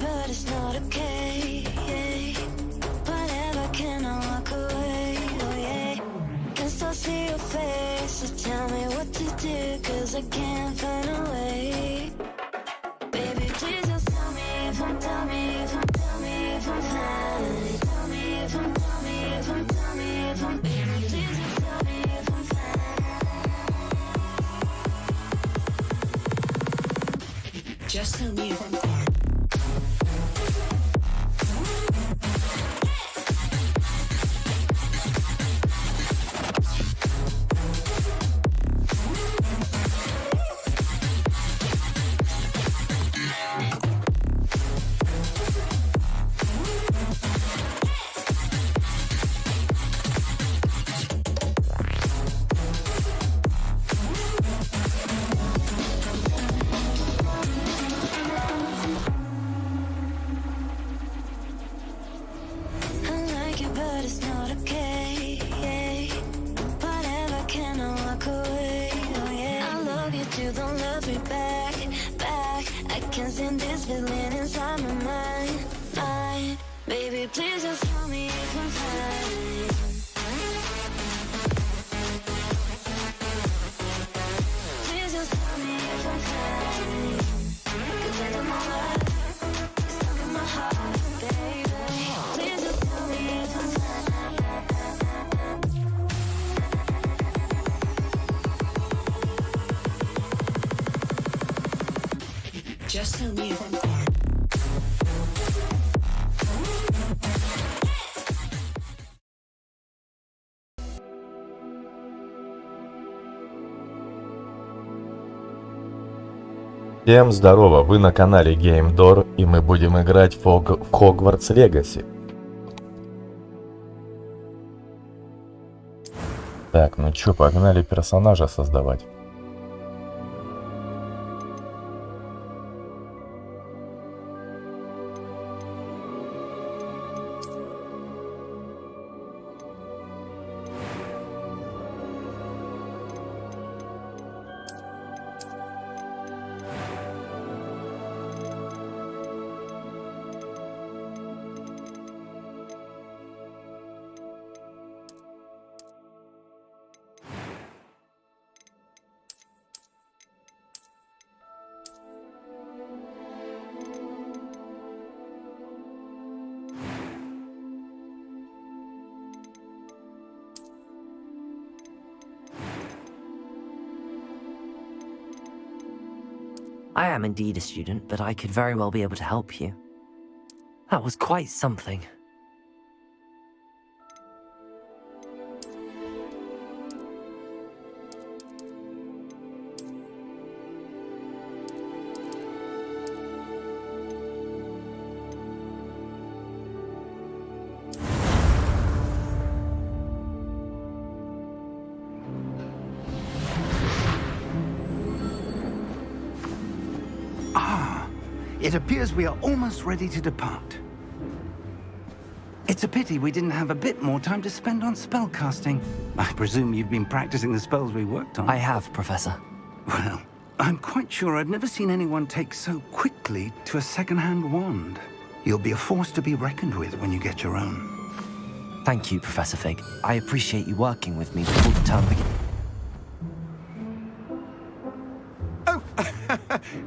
But it's not okay. Whatever, can I walk away? Oh yeah. Can still see your face, so tell me what to do, 'cause I can't find a way. Baby, please just tell me if I'm, tell me if I'm, tell me if I'm fine. Tell me if I'm, tell me if I'm, tell me if I'm, baby, please just tell me if I'm fine. Just tell me if I'm fine. Just tell me if I'm fine. Всем здорово, вы на канале GameDor, и мы будем играть в Hogwarts Legacy. Так, ну чё, погнали персонажа создавать. I am indeed a student, but I could very well be able to help you. That was quite something. It appears we are almost ready to depart. It's a pity we didn't have a bit more time to spend on spellcasting. I presume you've been practicing the spells we worked on. I have, Professor. Well, I'm quite sure I've never seen anyone take so quickly to a second-hand wand. You'll be a force to be reckoned with when you get your own. Thank you, Professor Fig. I appreciate you working with me before the term begins. Oh,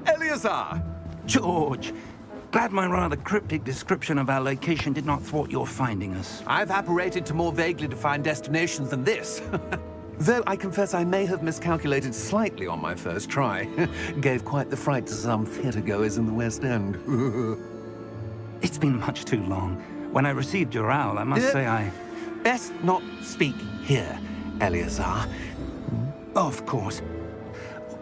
Eleazar! George, glad my rather cryptic description of our location did not thwart your finding us. I've apparated to more vaguely defined destinations than this. Though I confess I may have miscalculated slightly on my first try. Gave quite the fright to some theatre-goers in the West End. It's been much too long. When I received your owl, I must say I... Best not speak here, Eleazar. Of course.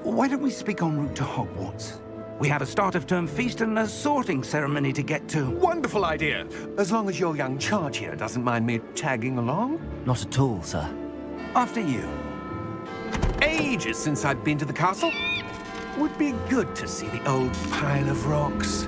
Why don't we speak en route to Hogwarts? We have a start-of-term feast and a sorting ceremony to get to. Wonderful idea! As long as your young charge here doesn't mind me tagging along. Not at all, sir. After you. Ages since I've been to the castle. Would be good to see the old pile of rocks.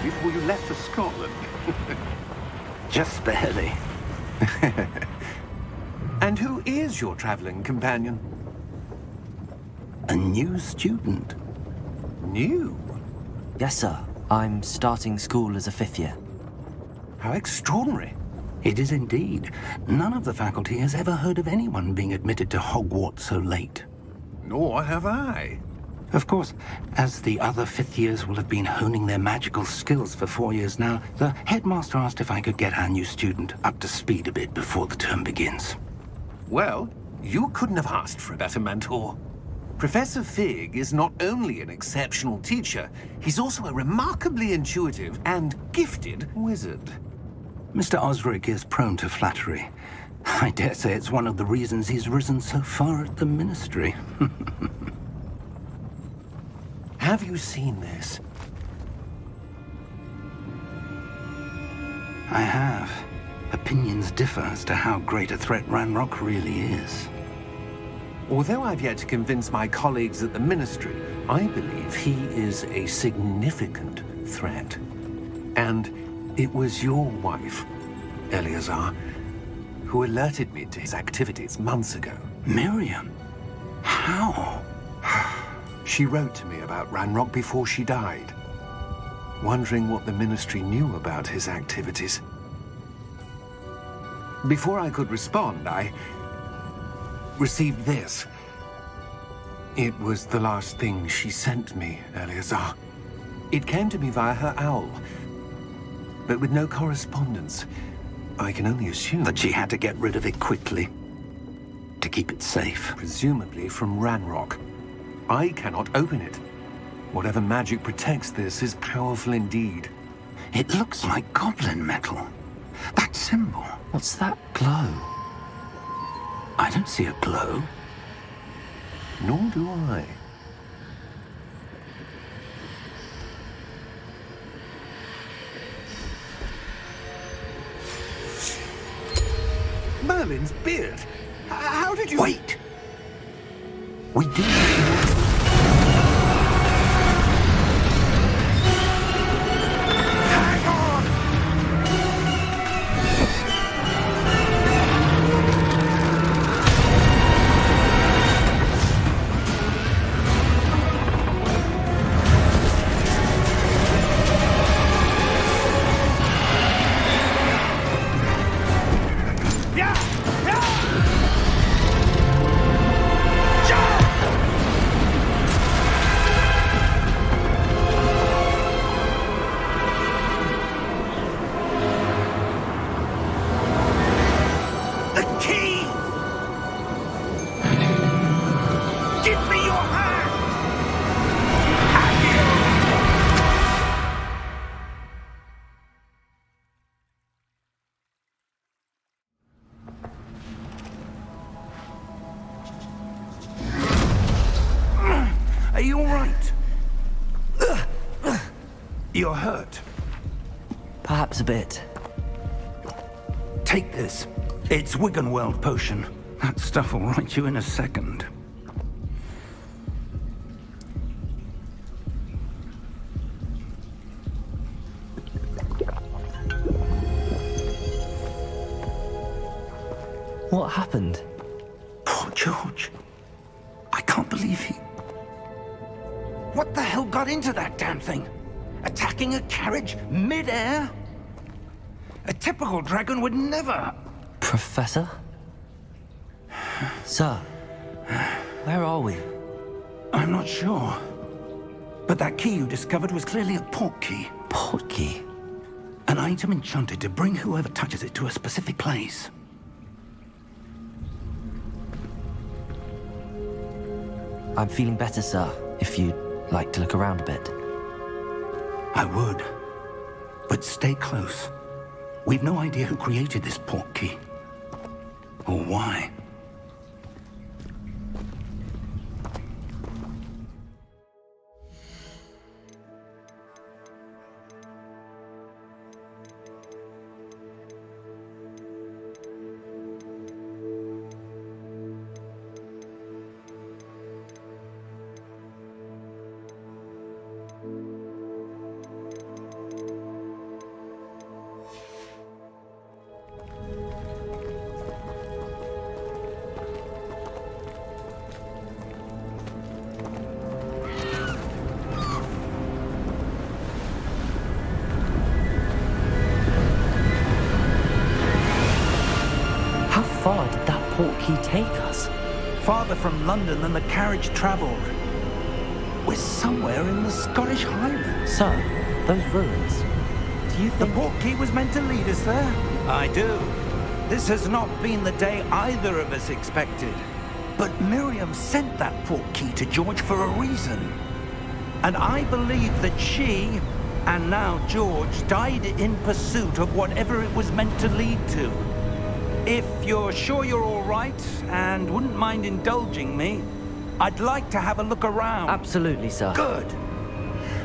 Before you left for Scotland. Just barely. And who is your traveling companion? A new student. New? Yes, sir. I'm starting school as a 5th year. How extraordinary. It is indeed. None of the faculty has ever heard of anyone being admitted to Hogwarts so late. Nor have I. Of course, as the other 5th years will have been honing their magical skills for 4 years now, the headmaster asked if I could get our new student up to speed a bit before the term begins. Well, you couldn't have asked for a better mentor. Professor Fig is not only an exceptional teacher, he's also a remarkably intuitive and gifted wizard. Mr. Osric is prone to flattery. I dare say it's one of the reasons he's risen so far at the ministry. Have you seen this? I have. Opinions differ as to how great a threat Ranrock really is. Although I've yet to convince my colleagues at the Ministry, I believe he is a significant threat. And it was your wife, Eleazar, who alerted me to his activities months ago. Miriam? How? She wrote to me about Ranrock before she died, wondering what the Ministry knew about his activities. Before I could respond, I received this. It was the last thing she sent me, Eleazar. It came to me via her owl, but with no correspondence. I can only assume that she had to get rid of it quickly, to keep it safe. Presumably from Ranrock. I cannot open it. Whatever magic protects this is powerful indeed. It looks like goblin metal. That symbol. What's that glow? I don't see a glow. Nor do I. Merlin's beard. How did you... Wait! We do... Hang on! You're hurt. Perhaps a bit. Take this. It's Wiggenweld potion. That stuff will right you in a second. What happened? Poor George. I can't believe he... What the hell got into that damn thing? Attacking a carriage mid-air? A typical dragon would never... Professor? Sir, where are we? I'm not sure. But that key you discovered was clearly a port key. Port key? An item enchanted to bring whoever touches it to a specific place. I'm feeling better, sir, if you'd like to look around a bit. I would. But stay close. We've no idea who created this port key. Or why. How far did that port key take us? Farther from London than the carriage travelled. We're somewhere in the Scottish Highlands. Sir, those ruins. Do you The think... port key was meant to lead us there? I do. This has not been the day either of us expected. But Miriam sent that port key to George for a reason. And I believe that she, and now George, died in pursuit of whatever it was meant to lead to. If you're sure you're all right and wouldn't mind indulging me, I'd like to have a look around. Absolutely, sir. Good.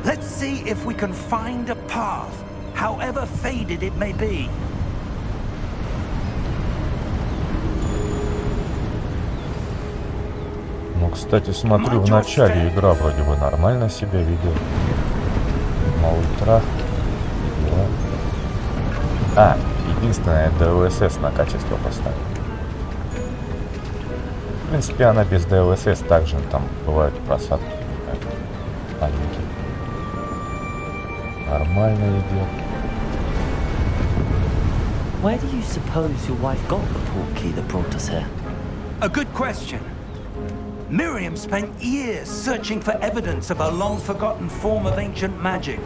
Let's see if we can find a path, however faded it may be. Ну, кстати, смотрю, в начале игра вроде бы нормально себя ведет. На ультрах. Да. Единственное, DLSS на качество поставил. В принципе, она без DLSS также там бывают просадки. Маленькие. Нормально идет. Where do you suppose your wife got the port key that brought us here? A good question. Miriam spent years searching for evidence of a long-forgotten form of ancient magic.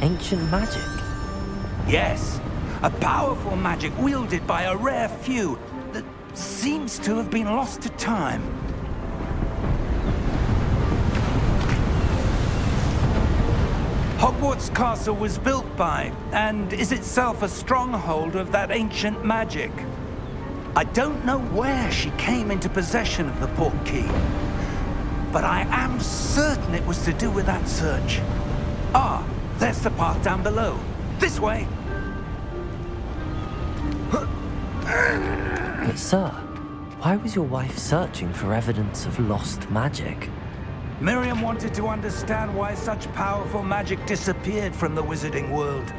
Ancient magic? Yes, a powerful magic wielded by a rare few that seems to have been lost to time. Hogwarts Castle was built by, and is itself a stronghold of that ancient magic. I don't know where she came into possession of the port key, but I am certain it was to do with that search. Ah, there's the path down below. This way. But sir, why was your wife searching for evidence of lost magic? Miriam wanted to understand why such powerful magic disappeared from the wizarding world.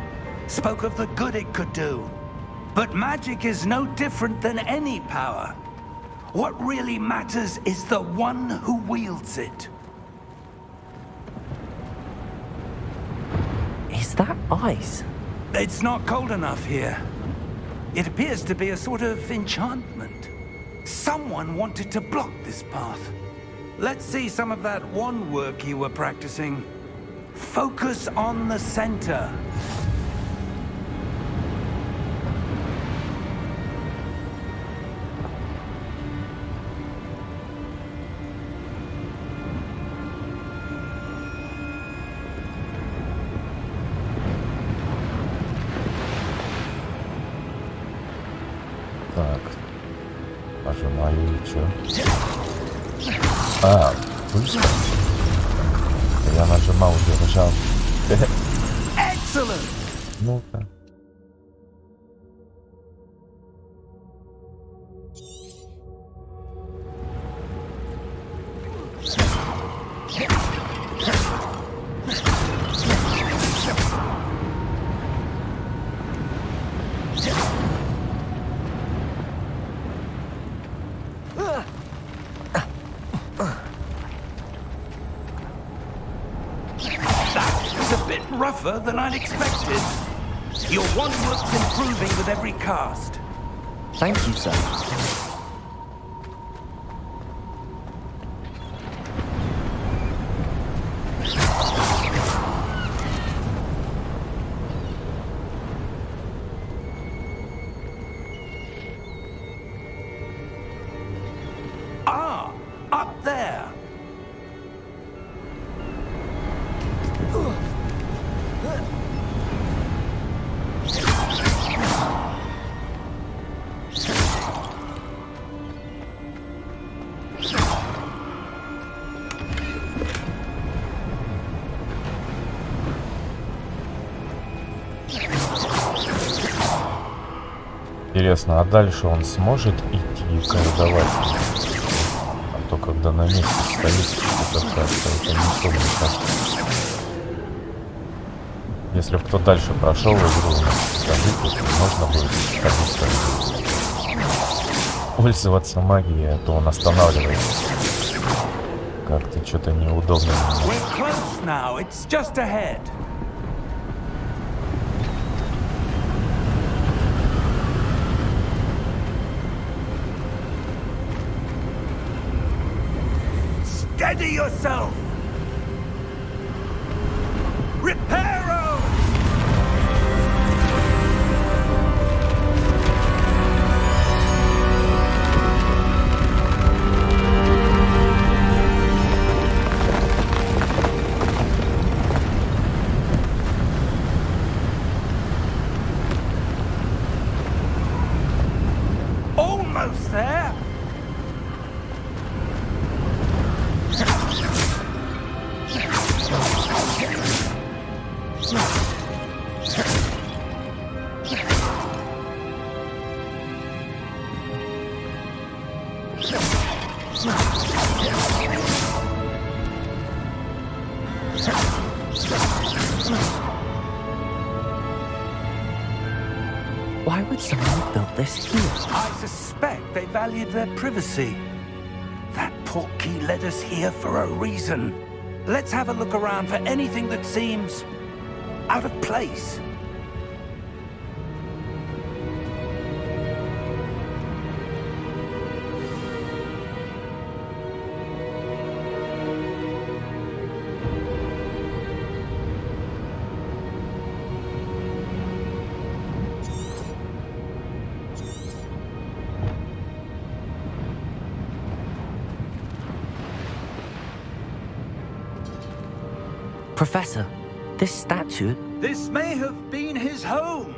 Spoke of the good it could do. But magic is no different than any power. What really matters is the one who wields it. Is that ice? It's not cold enough here. It appears to be a sort of enchantment. Someone wanted to block this path. Let's see some of that wand work you were practicing. Focus on the center. и чё? А, быстро. Я нажимал, держал. Ну-ка. Rougher than I'd expected. Your wand looks improving with every cast. Thank you, sir. Ah, up there. Интересно, а дальше он сможет идти и колдовать? А то когда на месте стоит, что-то как-то это не помню как. Если бы кто дальше прошел игру, скажите, можно будет ходить, пользоваться магией, а то он останавливается. Как-то что-то неудобно. We're close now. It's just ahead. Steady yourself! Reparo! Almost there! Why would someone have built this here? I suspect they valued their privacy. That portkey led us here for a reason. Let's have a look around for anything that seems out of place. Professor, this statue... This may have been his home.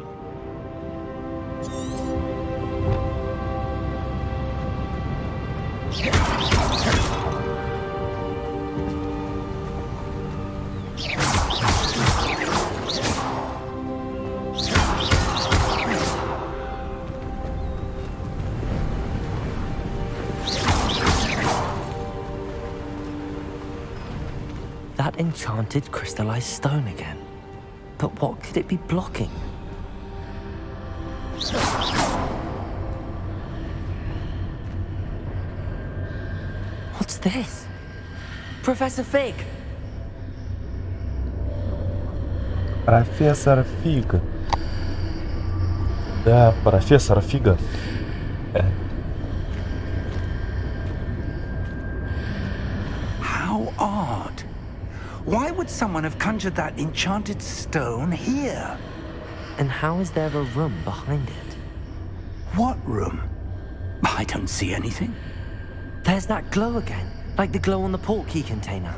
That enchanted crystallized stone again. But what could it be blocking? What's this? Professor Fig! Профессор Фиг. Да, профессор Фига. How odd. Why would someone have conjured that enchanted stone here? And how is there a room behind it? What room? I don't see anything. There's that glow again, like the glow on the portkey container.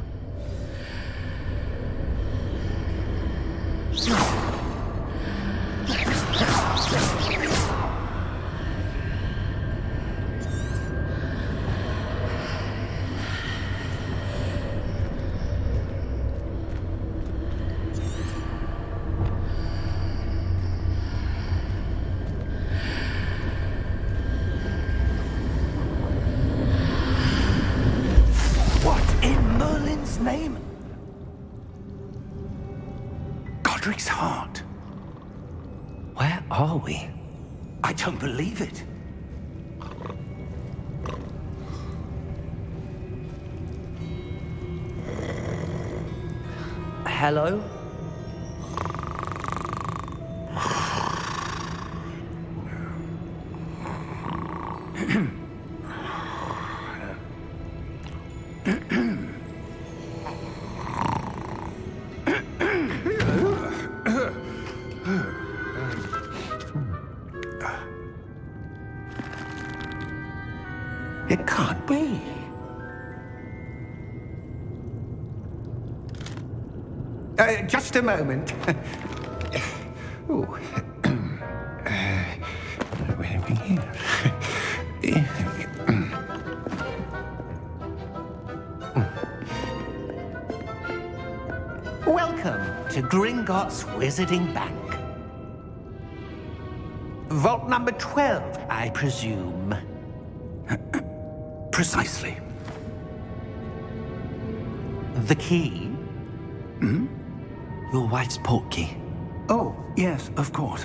Cedric's heart. Where are we? I don't believe it. Hello? It can't be. Just a moment. Ooh. Where are we here? Welcome to Gringotts Wizarding Bank. Vault number 12, I presume. Precisely. The key? Your wife's portkey. Oh, yes, of course.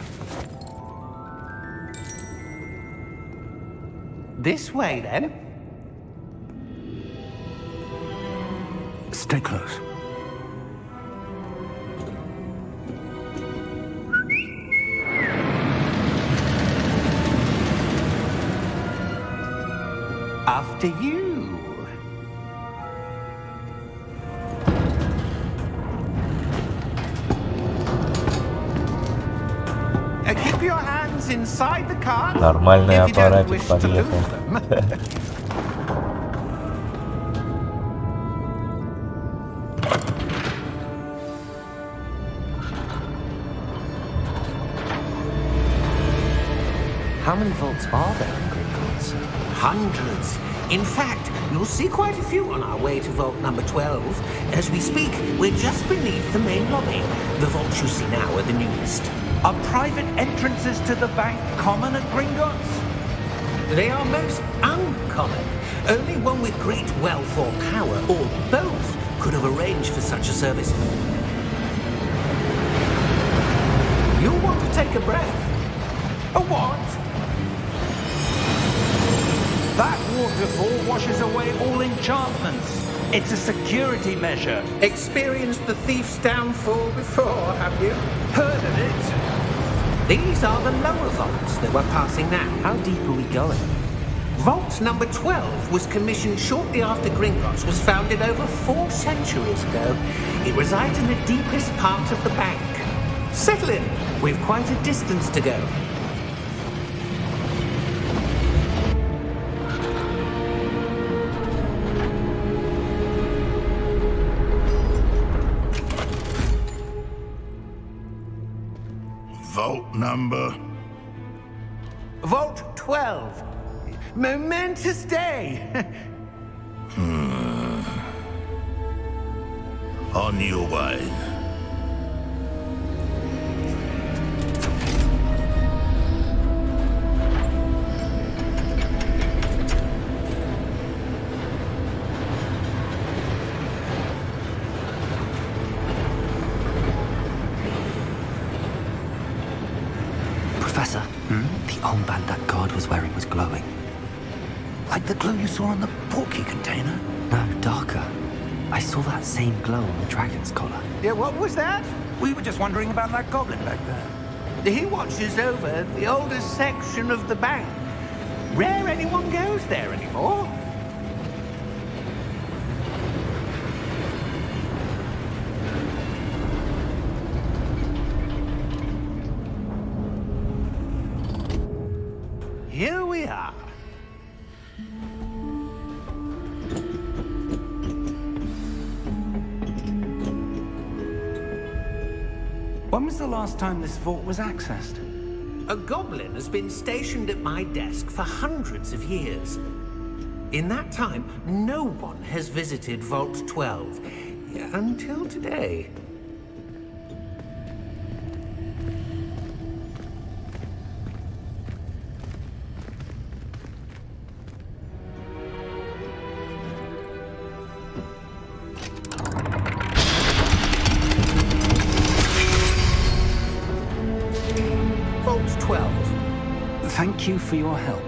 This way, then. Stay close. After you. Keep your hands inside the cart. Нормальный if you don't аппаратик wish to lose подъехал. them. How many vaults are there in Gringotts? Hundreds. In fact, you'll see quite a few on our way to vault number 12. As we speak, we're just beneath the main lobby. The vaults you see now are the newest. Are private entrances to the bank common at Gringotts? They are most uncommon. Only one with great wealth or power, or both, could have arranged for such a service. You'll want to take a breath. A what? That waterfall washes away all enchantments. It's a security measure. Experienced the thief's downfall before, have you? Heard of it? These are the lower vaults that we're passing now. How deep are we going? Vault number 12 was commissioned shortly after Gringotts was founded over 4 centuries ago. It resides in the deepest part of the bank. Settle in. We've quite a distance to go. Vault number? Vault 12. Momentous day. On your way. Professor, the armband that guard was wearing was glowing. Like the glow you saw on the portkey container? No, darker. I saw that same glow on the dragon's collar. Yeah, what was that? We were just wondering about that goblin back there. He watches over the oldest section of the bank. Rare anyone goes there anymore. Here we are. When was the last time this vault was accessed? A goblin has been stationed at my desk for hundreds of years. In that time, no one has visited Vault 12 until today. you for your help.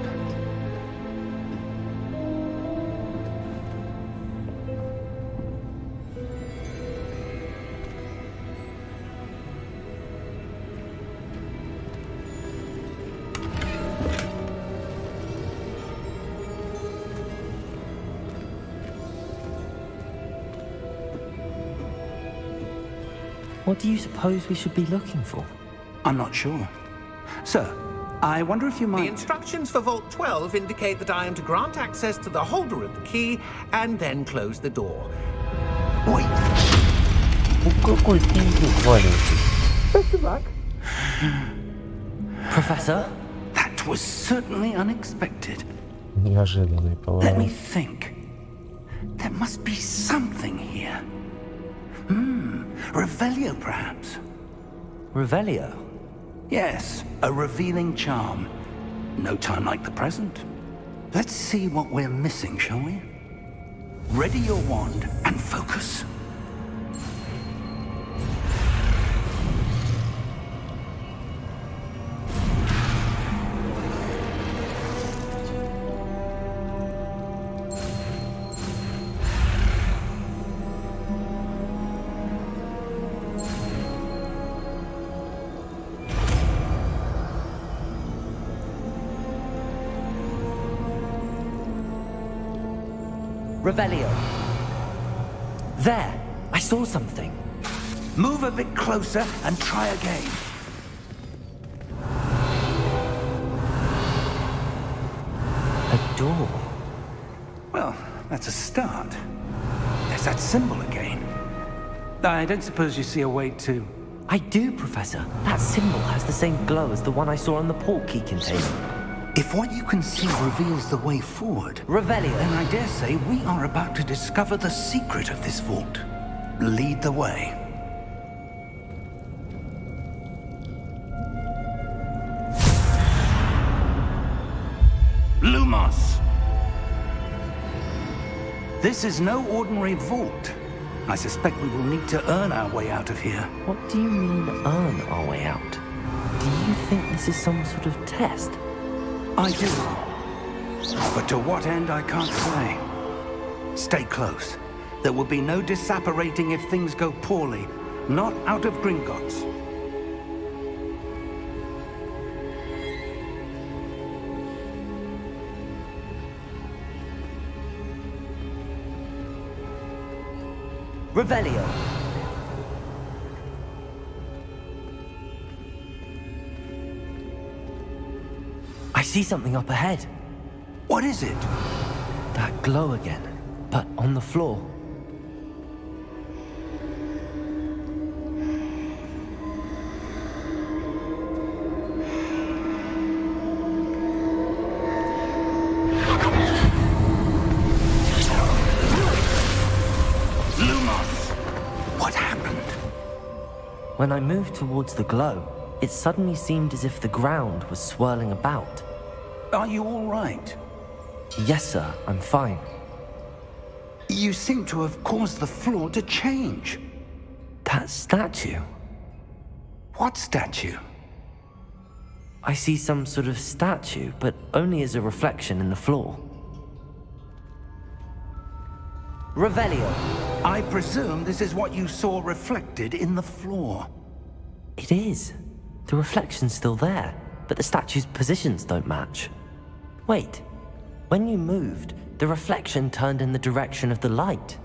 What do you suppose we should be looking for? I'm not sure. Sir, I wonder if you The might... instructions for Vault 12 indicate that I am to grant access to the holder of the key and then close the door. Wait! Ну какой пиздец маленький. Professor? That was certainly unexpected. Неожиданный Let me поворот. think. There must be something here. Revelio, perhaps? Revelio? Yes, a revealing charm. No time like the present. Let's see what we're missing, shall we? Ready your wand and focus. Revelio. There! I saw something. Move a bit closer and try again. A door. Well, that's a start. There's that symbol again. I don't suppose you see a way to... I do, Professor. That symbol has the same glow as the one I saw on the portkey container. If what you can see reveals the way forward, Revelio. then I dare say we are about to discover the secret of this vault. Lead the way. Lumos! This is no ordinary vault. I suspect we will need to earn our way out of here. What do you mean, earn our way out? Do you think this is some sort of test? I do. But to what end, I can't say. Stay close. There will be no disapparating if things go poorly. Not out of Gringotts. Revelio. I see something up ahead. What is it? That glow again, but on the floor. Lumos! What happened? When I moved towards the glow, it suddenly seemed as if the ground was swirling about. Are you all right? Yes, sir, I'm fine. You seem to have caused the floor to change. That statue. What statue? I see some sort of statue, but only as a reflection in the floor. Revelio. I presume this is what you saw reflected in the floor. It is. The reflection's still there, but the statue's positions don't match. Wait. When you moved, the reflection turned in the direction of the light.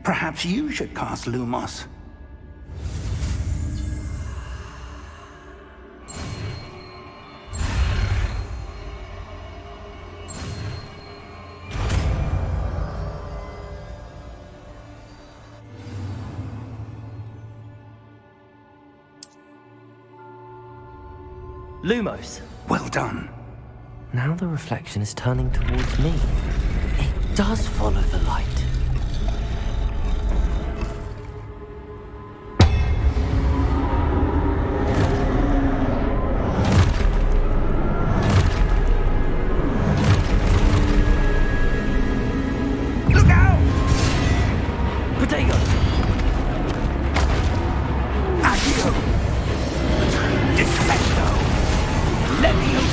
Perhaps you should cast Lumos. Lumos. Well done. Now the reflection is turning towards me. It does follow the light. Look out! Potato! Accio! Defendo! Levio!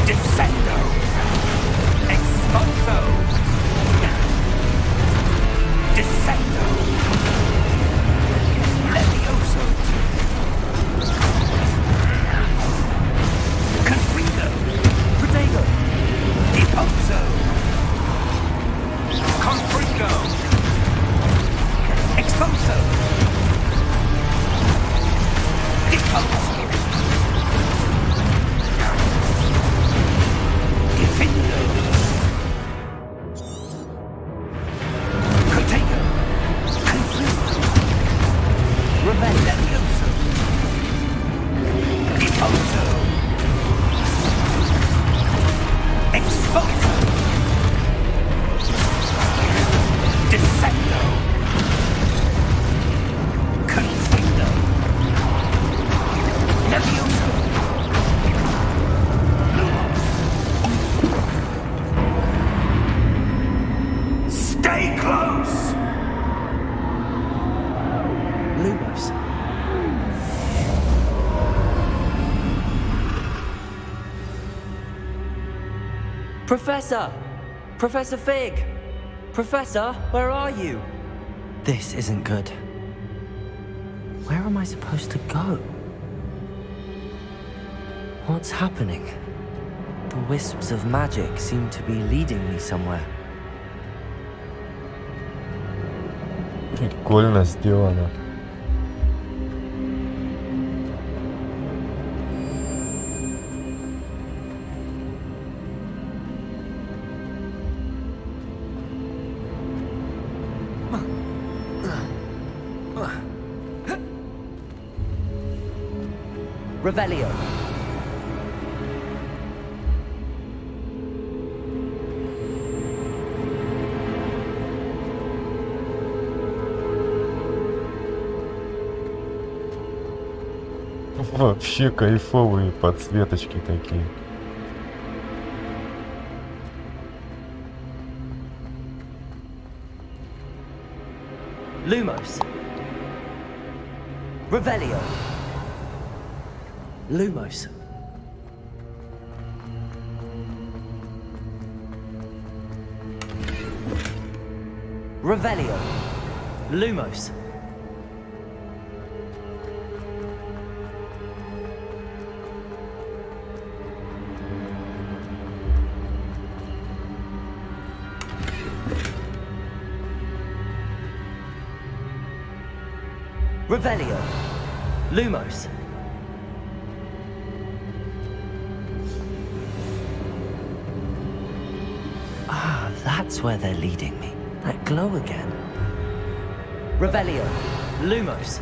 Descendo. Expulso. Descendo. Levioso. Confringo. Protego. Deposo. Confringo. Expulso. Deposo. Defendo. Protego. Confringo. Levioso. Deposo. Expulso. Descendo. Confringo. Levioso. Stay close. Lumos. Professor! Professor Fig! Professor, where are you? This isn't good. Where am I supposed to go? What's happening? The wisps of magic seem to be leading me somewhere. Прикольно сделано. Revelio. Вообще кайфовые подсветочки такие. Lumos. Revelio. Lumos. Revelio. Lumos. Revelio. Lumos. Ah, that's where they're leading me. That glow again. Revelio. Lumos.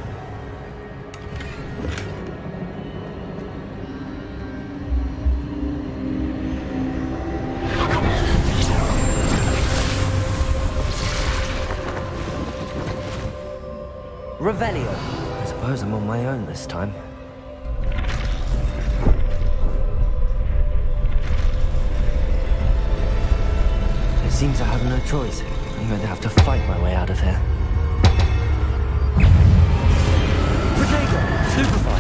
Revelio. I suppose I'm on my own this time. It seems I have no choice. I'm going to have to fight my way out of here. Protego! Stupefy!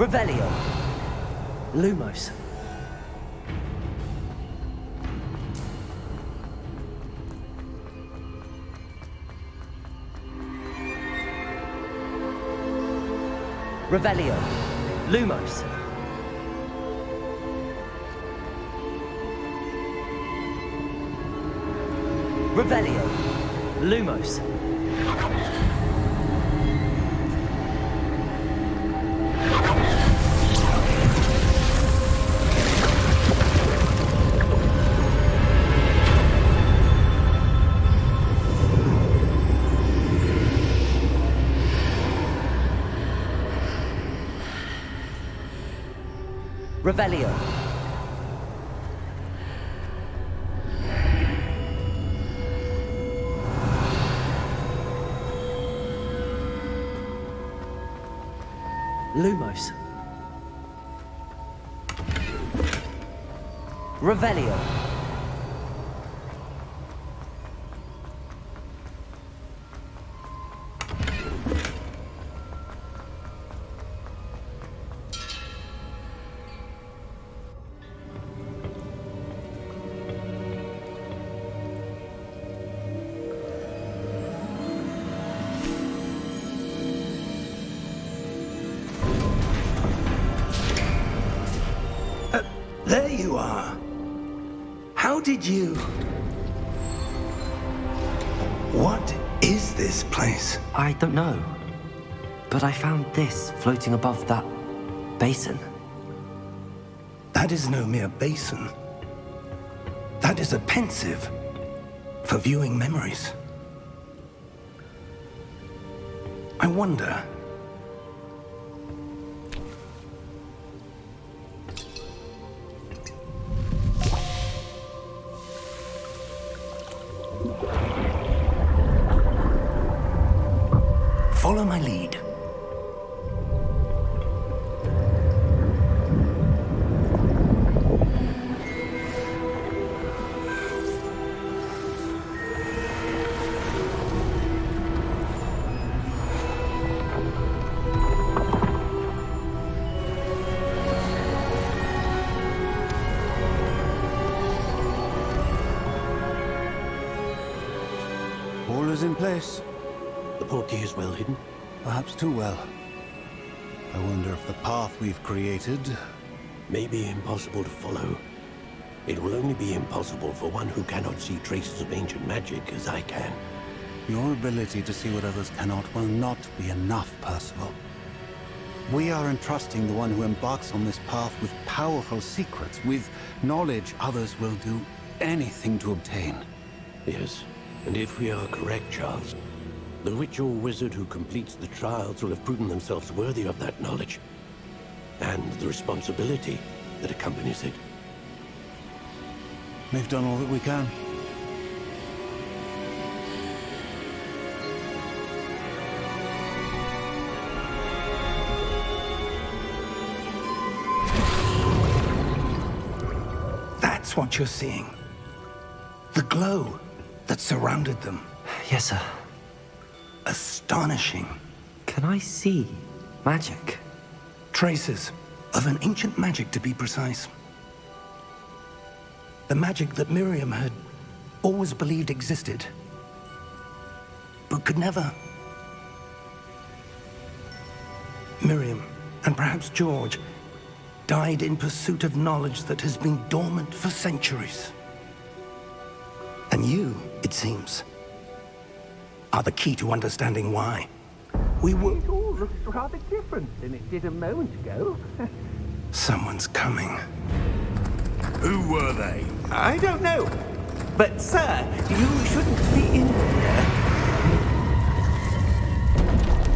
Revelio. Lumos. Revelio. Lumos. Revelio. Lumos. Revelio. Lumos. Revelio. There you are. How did you... What is this place? I don't know. But I found this floating above that basin. That is no mere basin. That is a pensive for viewing memories. I wonder... Follow my lead. All is in place. The portkey is well hidden. Perhaps too well. I wonder if the path we've created... May be impossible to follow. It will only be impossible for one who cannot see traces of ancient magic as I can. Your ability to see what others cannot will not be enough, Percival. We are entrusting the one who embarks on this path with powerful secrets, with knowledge others will do anything to obtain. Yes, and if we are correct, Charles, the witch or wizard who completes the trials will have proven themselves worthy of that knowledge, and the responsibility that accompanies it. We've done all that we can. That's what you're seeing. The glow that surrounded them. Yes, sir. Astonishing. Can I see magic? Traces of an ancient magic, to be precise. The magic that Miriam had always believed existed, but could never. Miriam, and perhaps George, died in pursuit of knowledge that has been dormant for centuries. And you, it seems, are the key to understanding why. We were... It all looks rather different than it did a moment ago. Someone's coming. Who were they? I don't know. But, sir, you shouldn't be in here.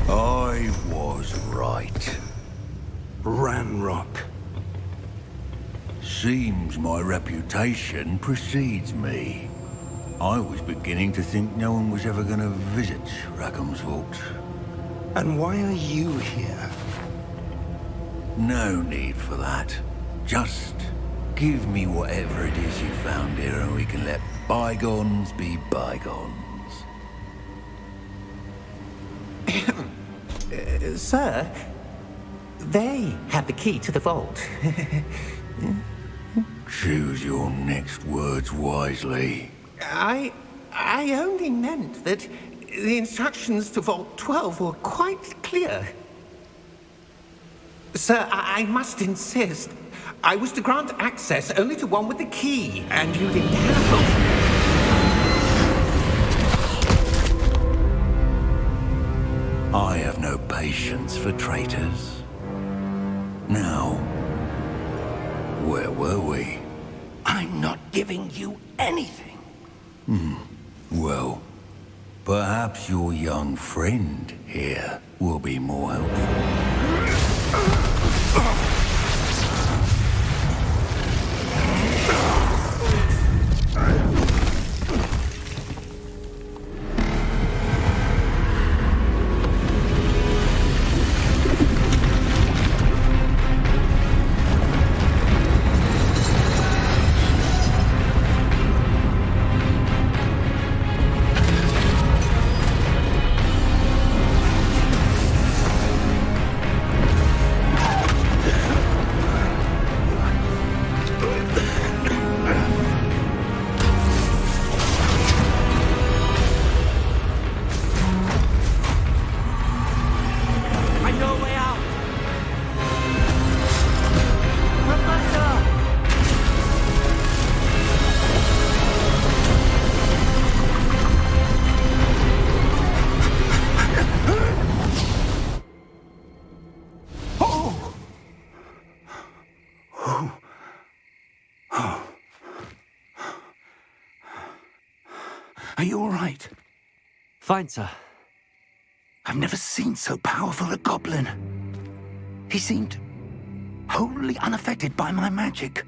I was right. Ranrock. Seems my reputation precedes me. I was beginning to think no one was ever going to visit Rackham's Vault. And why are you here? No need for that. Just give me whatever it is you found here and we can let bygones be bygones. Sir, They had the key to the vault. Choose your next words wisely. I only meant that the instructions to Vault 12 were quite clear. Sir, I must insist. I was to grant access only to one with the key, and you didn't have. I have no patience for traitors. Now, where were we? I'm not giving you anything. Well, perhaps your young friend here will be more helpful. Are you all right? Fine, sir. I've never seen so powerful a goblin. He seemed wholly unaffected by my magic.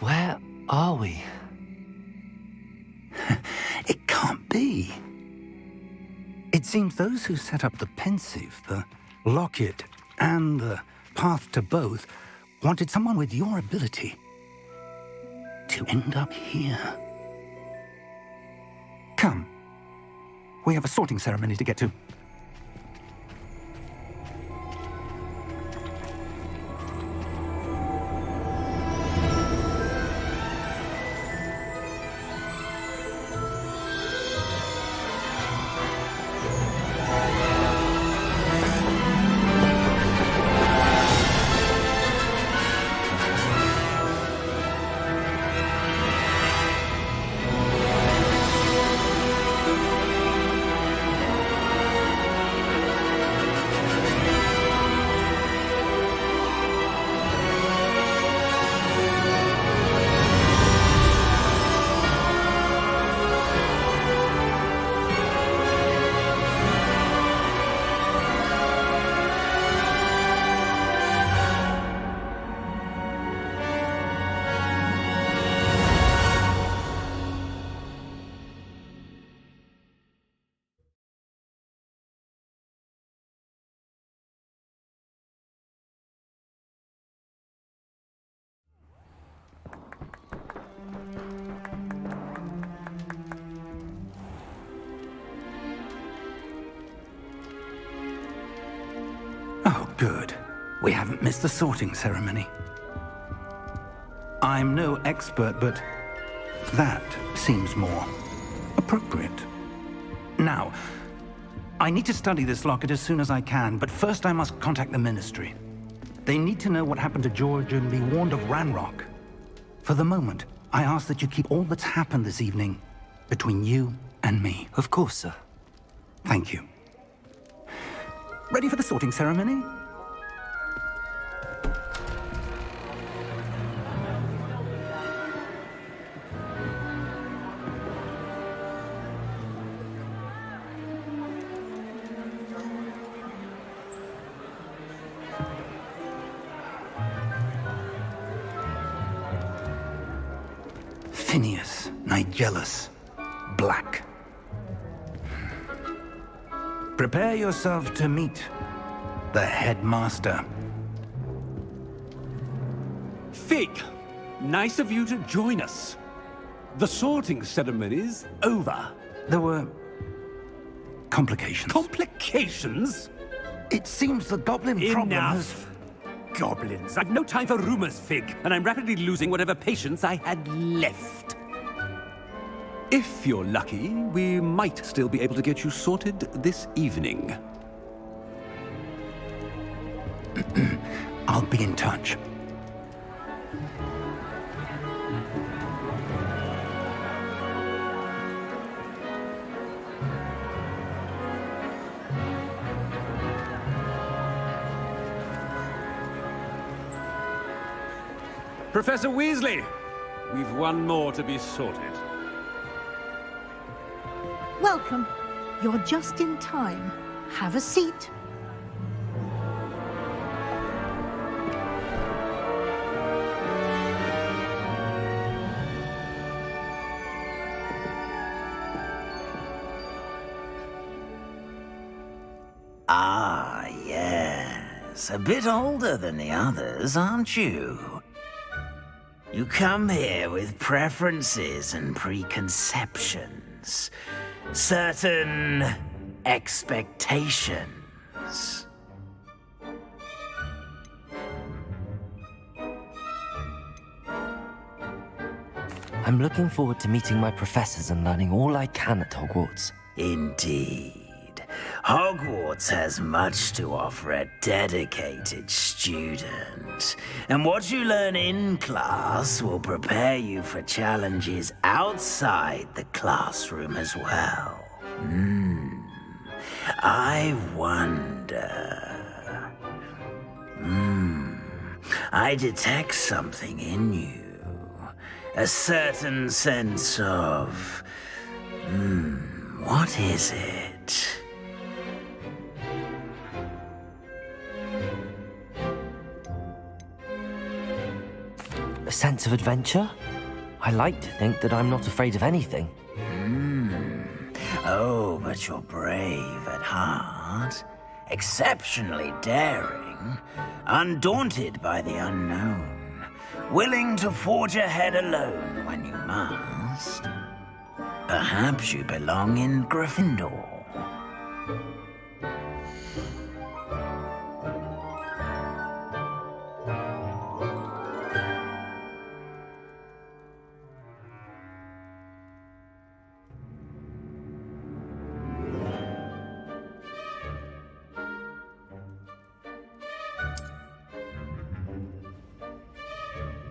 Where are we? It can't be. It seems those who set up the pensive, the locket, and the path to both wanted someone with your ability to end up here. Come. We have a sorting ceremony to get to. Oh, good. We haven't missed the sorting ceremony. I'm no expert, but that seems more appropriate. Now, I need to study this locket as soon as I can, but first I must contact the Ministry. They need to know what happened to George and be warned of Ranrock. For the moment, I ask that you keep all that's happened this evening between you and me. Of course, sir. Thank you. Ready for the sorting ceremony? Phineas, Nigellus, Black. Prepare yourself to meet the headmaster. Fig, nice of you to join us. The sorting ceremony's over. There were complications. Complications? It seems the goblin problem has... Enough! Goblins. I've no time for rumors, Fig, and I'm rapidly losing whatever patience I had left. If you're lucky, we might still be able to get you sorted this evening. I'll be in touch. Professor Weasley, we've one more to be sorted. Welcome. You're just in time. Have a seat. Ah, yes. A bit older than the others, aren't you? You come here with preferences and preconceptions. Certain expectations. I'm looking forward to meeting my professors and learning all I can at Hogwarts. Indeed. Hogwarts has much to offer a dedicated student. And what you learn in class will prepare you for challenges outside the classroom as well. I wonder... I detect something in you. A certain sense of... what is it? A sense of adventure? I like to think that I'm not afraid of anything. Oh, but you're brave at heart. Exceptionally daring. Undaunted by the unknown. Willing to forge ahead alone when you must. Perhaps you belong in Gryffindor.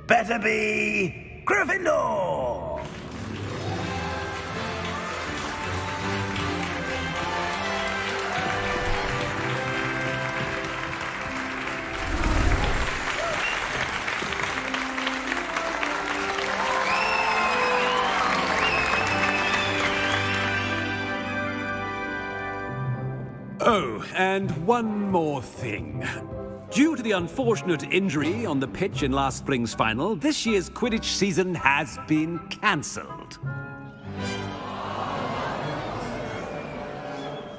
Better be Gryffindor! Oh, and one more thing. Due to the unfortunate injury on the pitch in last spring's final, this year's Quidditch season has been cancelled.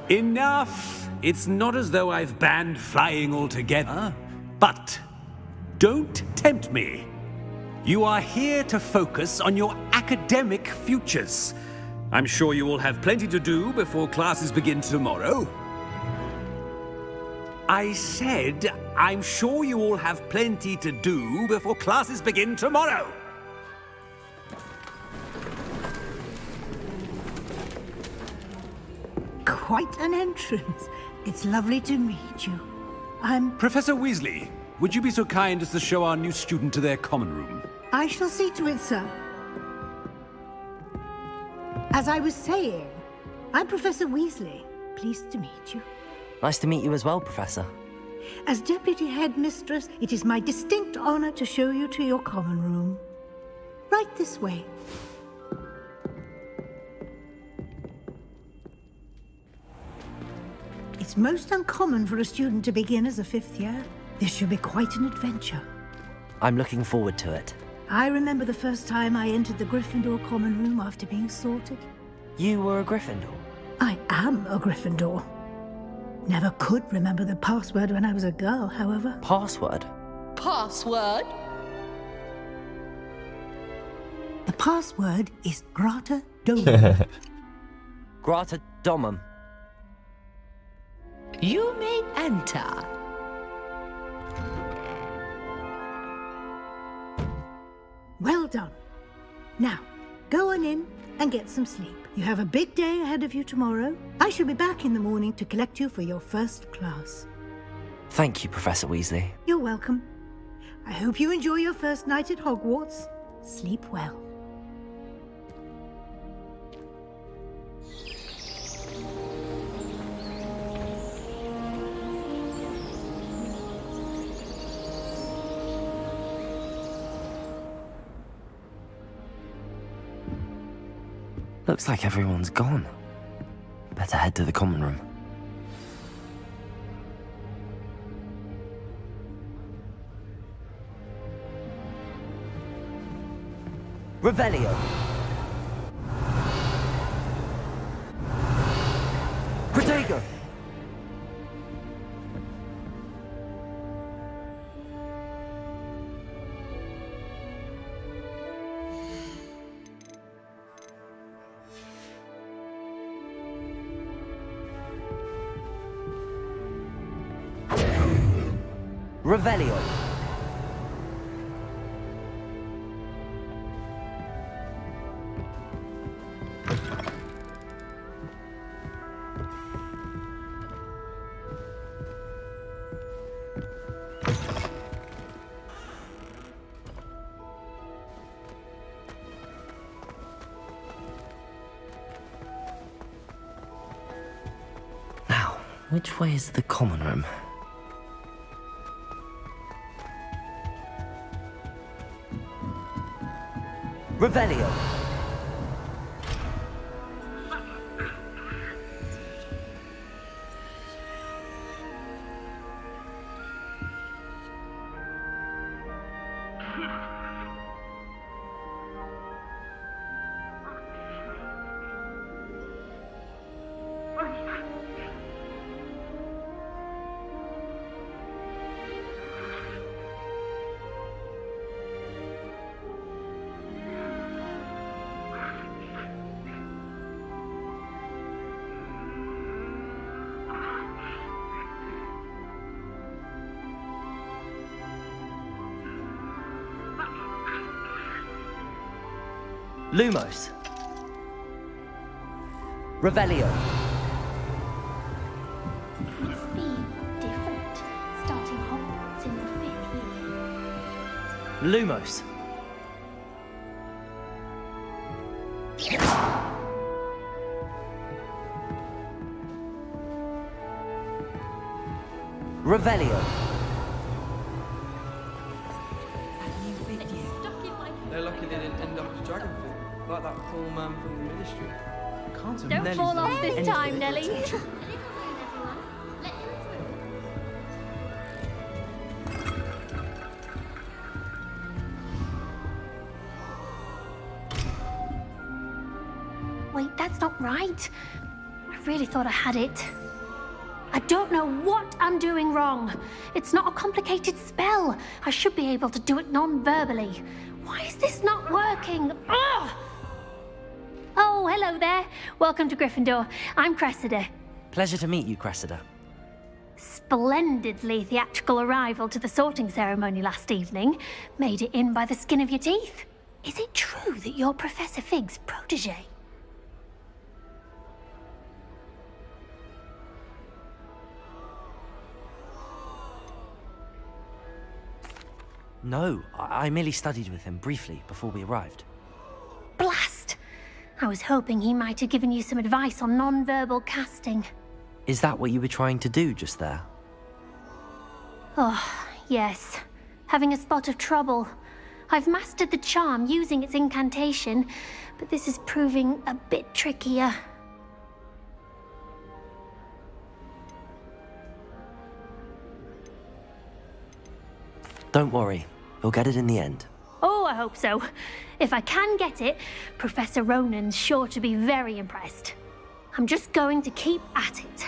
Enough! It's not as though I've banned flying altogether, but don't tempt me. You are here to focus on your academic futures. I'm sure you will have plenty to do before classes begin tomorrow. I said, I'm sure you all have plenty to do before classes begin tomorrow. Quite an entrance. It's lovely to meet you. I'm... Professor Weasley, would you be so kind as to show our new student to their common room? I shall see to it, sir. As I was saying, I'm Professor Weasley. Pleased to meet you. Nice to meet you as well, Professor. As Deputy Headmistress, it is my distinct honor to show you to your common room. Right this way. It's most uncommon for a student to begin as a fifth year. This should be quite an adventure. I'm looking forward to it. I remember the first time I entered the Gryffindor common room after being sorted. You were a Gryffindor? I am a Gryffindor. Never could remember the password when I was a girl, however. Password? Password? The password is Grata Domum. Grata Domum. You may enter. Well done. Now, go on in and get some sleep. You have a big day ahead of you tomorrow. I shall be back in the morning to collect you for your first class. Thank you, Professor Weasley. You're welcome. I hope you enjoy your first night at Hogwarts. Sleep well. Looks like everyone's gone. Better head to the common room. Revelio. Protego. Revelio. Now, which way is the common room? Revelio. Lumos. Revelio. It's been different, starting Hogwarts in the 5th year. Lumos. Revelio. They're lucky they didn't end up as dragon food, like that poor man from the ministry. Can't have Don't Nelly's fall done off this anything time, for Nelly. attention. Wait, that's not right. I really thought I had it. I don't know what I'm doing wrong. It's not a complicated spell. I should be able to do it non-verbally. Why is this not working? Ugh! Oh, hello there. Welcome to Gryffindor. I'm Cressida. Pleasure to meet you, Cressida. Splendidly theatrical arrival to the sorting ceremony last evening. Made it in by the skin of your teeth. Is it true that you're Professor Fig's protege? No, I merely studied with him briefly before we arrived. Blast! I was hoping he might have given you some advice on non-verbal casting. Is that what you were trying to do just there? Oh, yes. Having a spot of trouble. I've mastered the charm using its incantation, but this is proving a bit trickier. Don't worry, you'll get it in the end. Oh, I hope so. If I can get it, Professor Ronan's sure to be very impressed. I'm just going to keep at it.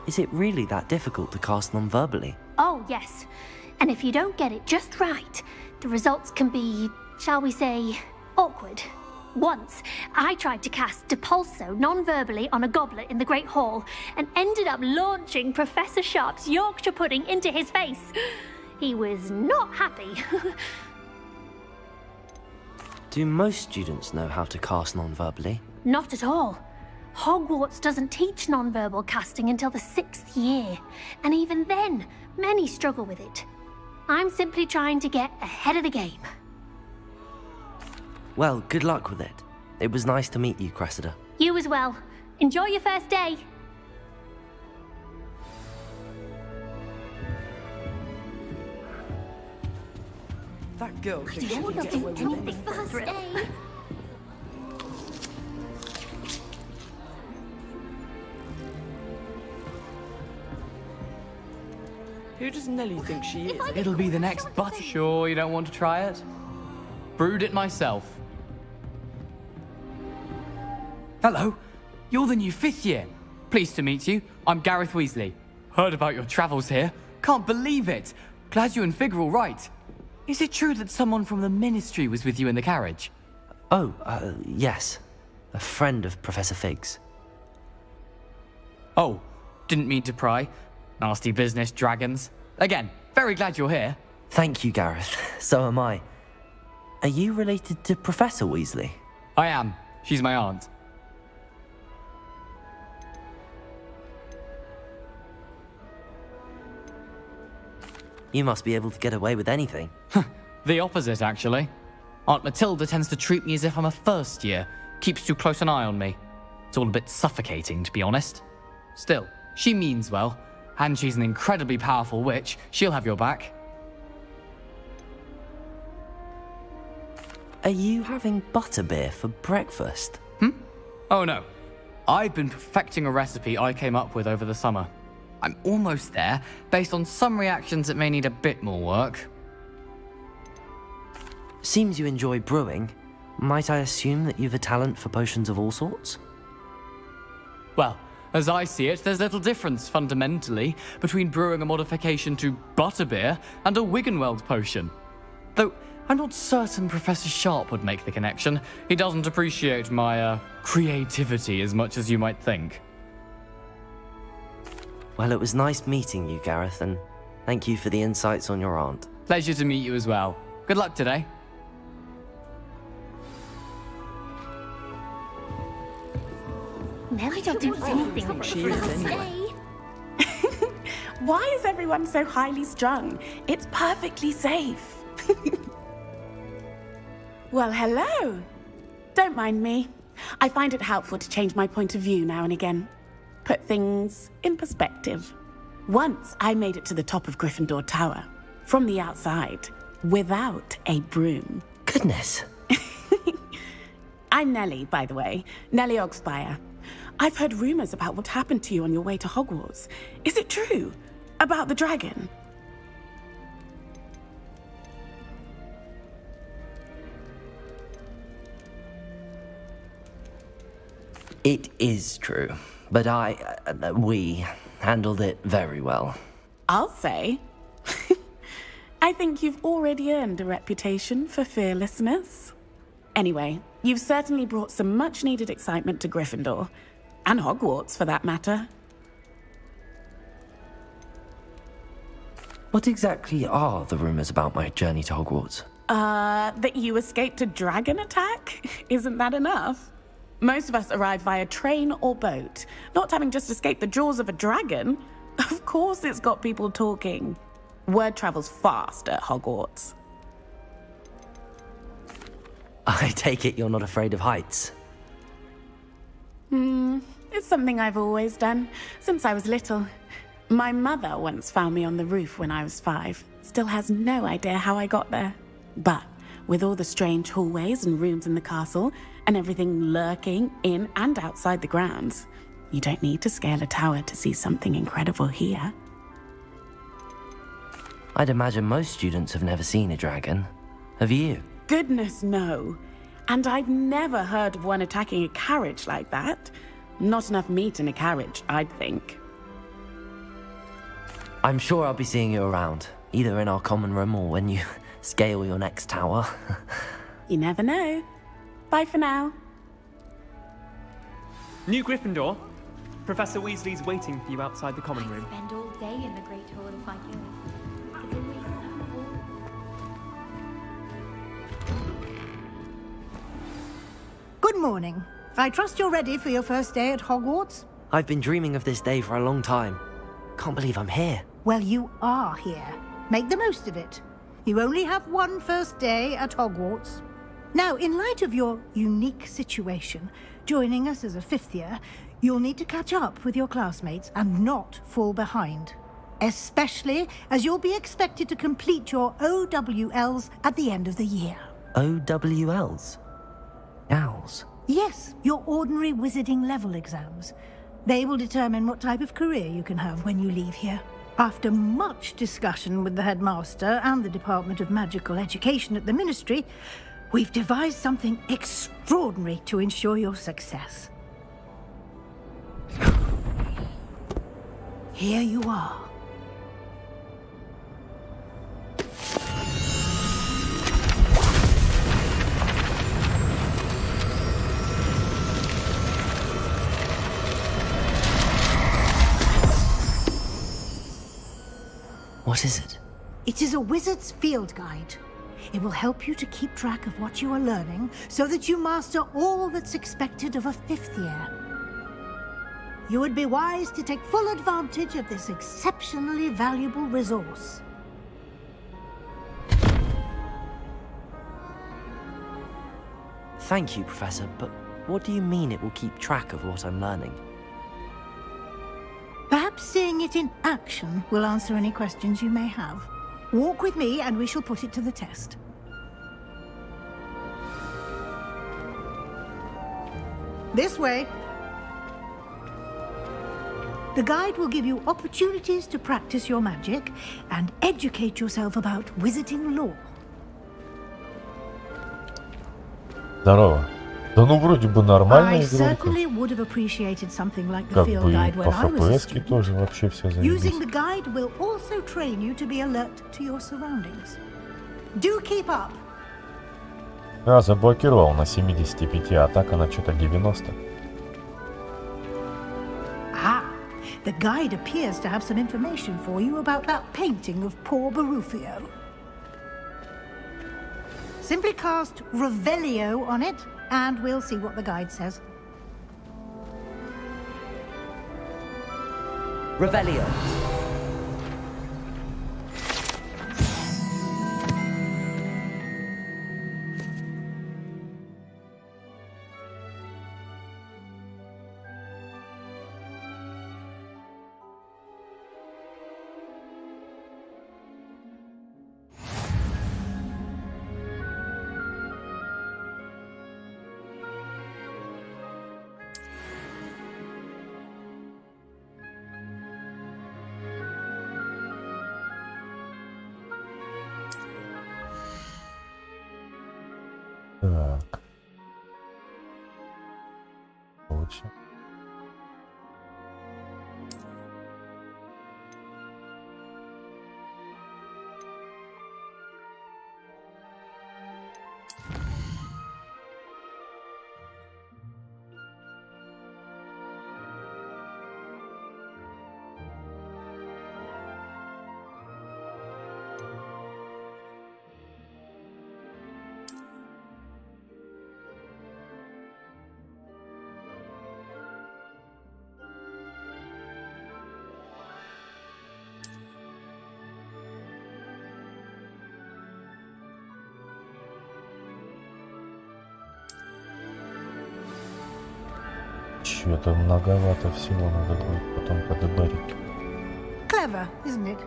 Is it really that difficult to cast non-verbally? Oh, yes. And if you don't get it just right, the results can be, shall we say, awkward. Once, I tried to cast Depulso non-verbally on a goblet in the Great Hall and ended up launching Professor Sharp's Yorkshire pudding into his face. He was not happy. Do most students know how to cast non-verbally? Not at all. Hogwarts doesn't teach non-verbal casting until the 6th year, and even then, many struggle with it. I'm simply trying to get ahead of the game. Well, good luck with it. It was nice to meet you, Cressida. You as well. Enjoy your first day. That girl thinks she Don't can get do away with anything anything. for the thrill. Who does Nellie think she is? It'll be the next butter. Sure you don't want to try it? Brewed it myself. Hello, you're the new 5th year. Pleased to meet you. I'm Gareth Weasley. Heard about your travels here. Can't believe it. Glad you and Fig are all right. Is it true that someone from the Ministry was with you in the carriage? Oh, yes. A friend of Professor Fig's. Oh, didn't mean to pry. Nasty business, dragons. Again, very glad you're here. Thank you, Gareth. So am I. Are you related to Professor Weasley? I am. She's my aunt. You must be able to get away with anything. The opposite, actually. Aunt Matilda tends to treat me as if I'm a first year. Keeps too close an eye on me. It's all a bit suffocating, to be honest. Still, she means well. And she's an incredibly powerful witch. She'll have your back. Are you having butterbeer for breakfast? Oh no. I've been perfecting a recipe I came up with over the summer. I'm almost there. Based on some reactions, it may need a bit more work. Seems you enjoy brewing. Might I assume that you've a talent for potions of all sorts? Well, as I see it, there's little difference, fundamentally, between brewing a modification to butterbeer and a Wiggenweld potion. Though, I'm not certain Professor Sharp would make the connection. He doesn't appreciate my, creativity as much as you might think. Well, it was nice meeting you, Gareth, and thank you for the insights on your aunt. Pleasure to meet you as well. Good luck today. Nellie don't do anything for She the is first anyway. day. Why is everyone so highly strung? It's perfectly safe. Well, hello. Don't mind me. I find it helpful to change my point of view now and again. Put things in perspective. Once I made it to the top of Gryffindor Tower, from the outside, without a broom. Goodness. I'm Nellie, by the way. Nellie Ogspire. I've heard rumors about what happened to you on your way to Hogwarts. Is it true? About the dragon? It is true, but we handled it very well. I'll say. I think you've already earned a reputation for fearlessness. Anyway, you've certainly brought some much-needed excitement to Gryffindor. And Hogwarts, for that matter. What exactly are the rumors about my journey to Hogwarts? That you escaped a dragon attack? Isn't that enough? Most of us arrive via train or boat, not having just escaped the jaws of a dragon. Of course it's got people talking. Word travels fast at Hogwarts. I take it you're not afraid of heights? It's something I've always done, since I was little. My mother once found me on the roof when I was 5. Still has no idea how I got there. But with all the strange hallways and rooms in the castle, and everything lurking in and outside the grounds, you don't need to scale a tower to see something incredible here. I'd imagine most students have never seen a dragon. Have you? Goodness, no. And I've never heard of one attacking a carriage like that. Not enough meat in a carriage, I'd think. I'm sure I'll be seeing you around, either in our common room or when you scale your next tower. You never know. Bye for now. New Gryffindor. Professor Weasley's waiting for you outside the common room. Spend all day in the Great Hall if I could. It's always so Good morning. I trust you're ready for your first day at Hogwarts? I've been dreaming of this day for a long time. Can't believe I'm here. Well, you are here. Make the most of it. You only have one first day at Hogwarts. Now, in light of your unique situation, joining us as a fifth year, you'll need to catch up with your classmates and not fall behind. Especially as you'll be expected to complete your OWLs at the end of the year. OWLs? Owls? Yes, your ordinary wizarding level exams. They will determine what type of career you can have when you leave here. After much discussion with the headmaster and the Department of Magical Education at the Ministry, we've devised something extraordinary to ensure your success. Here you are. What is it? It is a wizard's field guide. It will help you to keep track of what you are learning so that you master all that's expected of a fifth year. You would be wise to take full advantage of this exceptionally valuable resource. Thank you, Professor, but what do you mean it will keep track of what I'm learning? Perhaps seeing it in action will answer any questions you may have. Walk with me and we shall put it to the test. This way. The guide will give you opportunities to practice your magic and educate yourself about wizarding lore. Здорово. Да ну вроде бы нормальная I игрулька. certainly would have appreciated something like the Как field бы и guide по when I was a ХПС-ке тоже вообще все заебись. Using the guide will also train you to be alert to your surroundings. Do keep up. А, заблокировал на 75, а так она что-то 90. Ah, the guide appears to have some information for you about that painting of poor Barufio. Simply cast Revelio on it, and we'll see what the guide says. Revelio. Так. Получим. Что-то многовато всего надо будет потом подобрать. Clever, isn't it?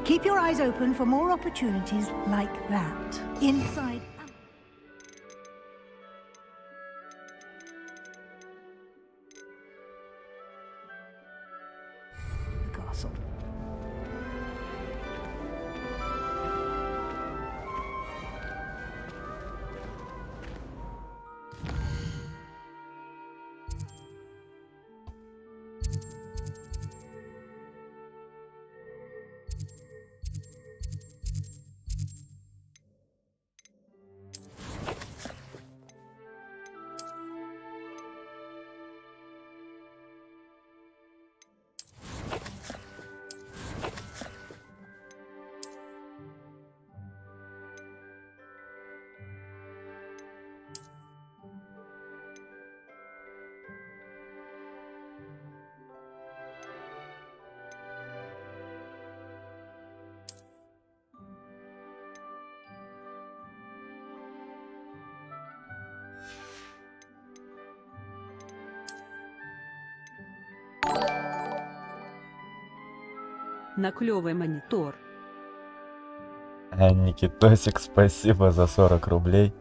Keep your eyes open for more opportunities like that. Inside. The castle. на клёвый монитор. Никитосик, спасибо за 40 рублей.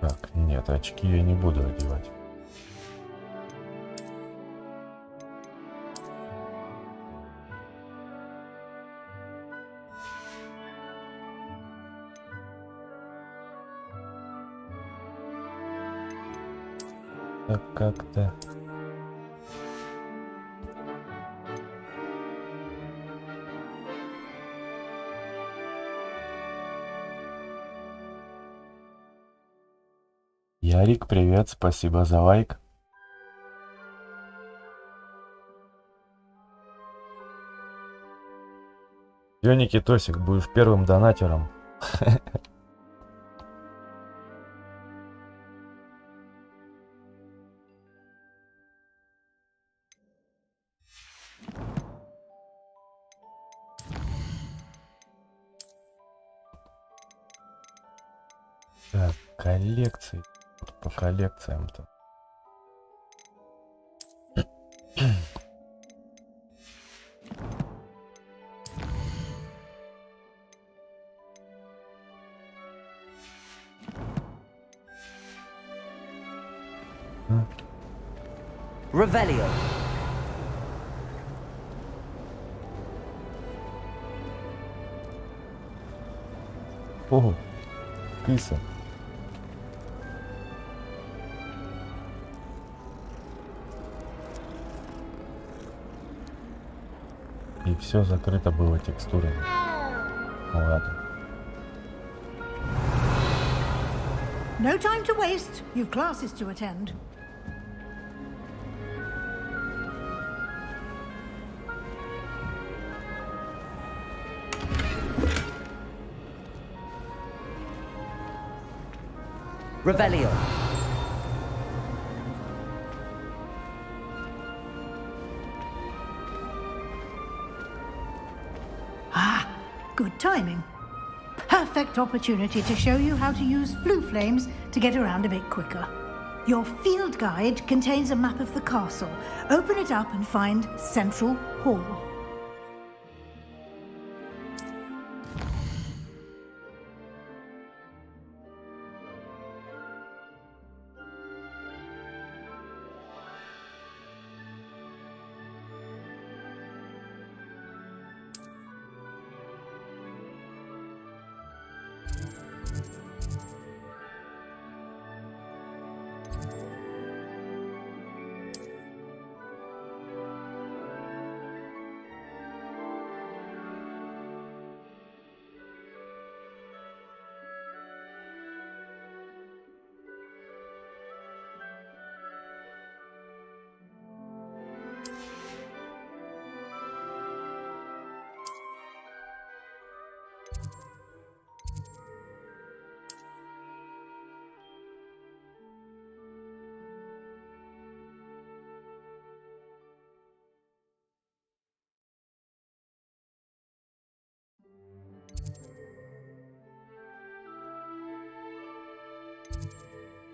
Так, нет, очки я не буду одевать. Так как-то... Ярик, привет, спасибо за лайк. Ё, Никитосик, будешь первым донатером. Так, коллекции. По коллекциям-то. Revelio. Ого, киса. И все закрыто было текстурами. Ну ладно. No time to waste. You've classes to attend. Revelio. Good timing. Perfect opportunity to show you how to use flue flames to get around a bit quicker. Your field guide contains a map of the castle. Open it up and find Central Hall.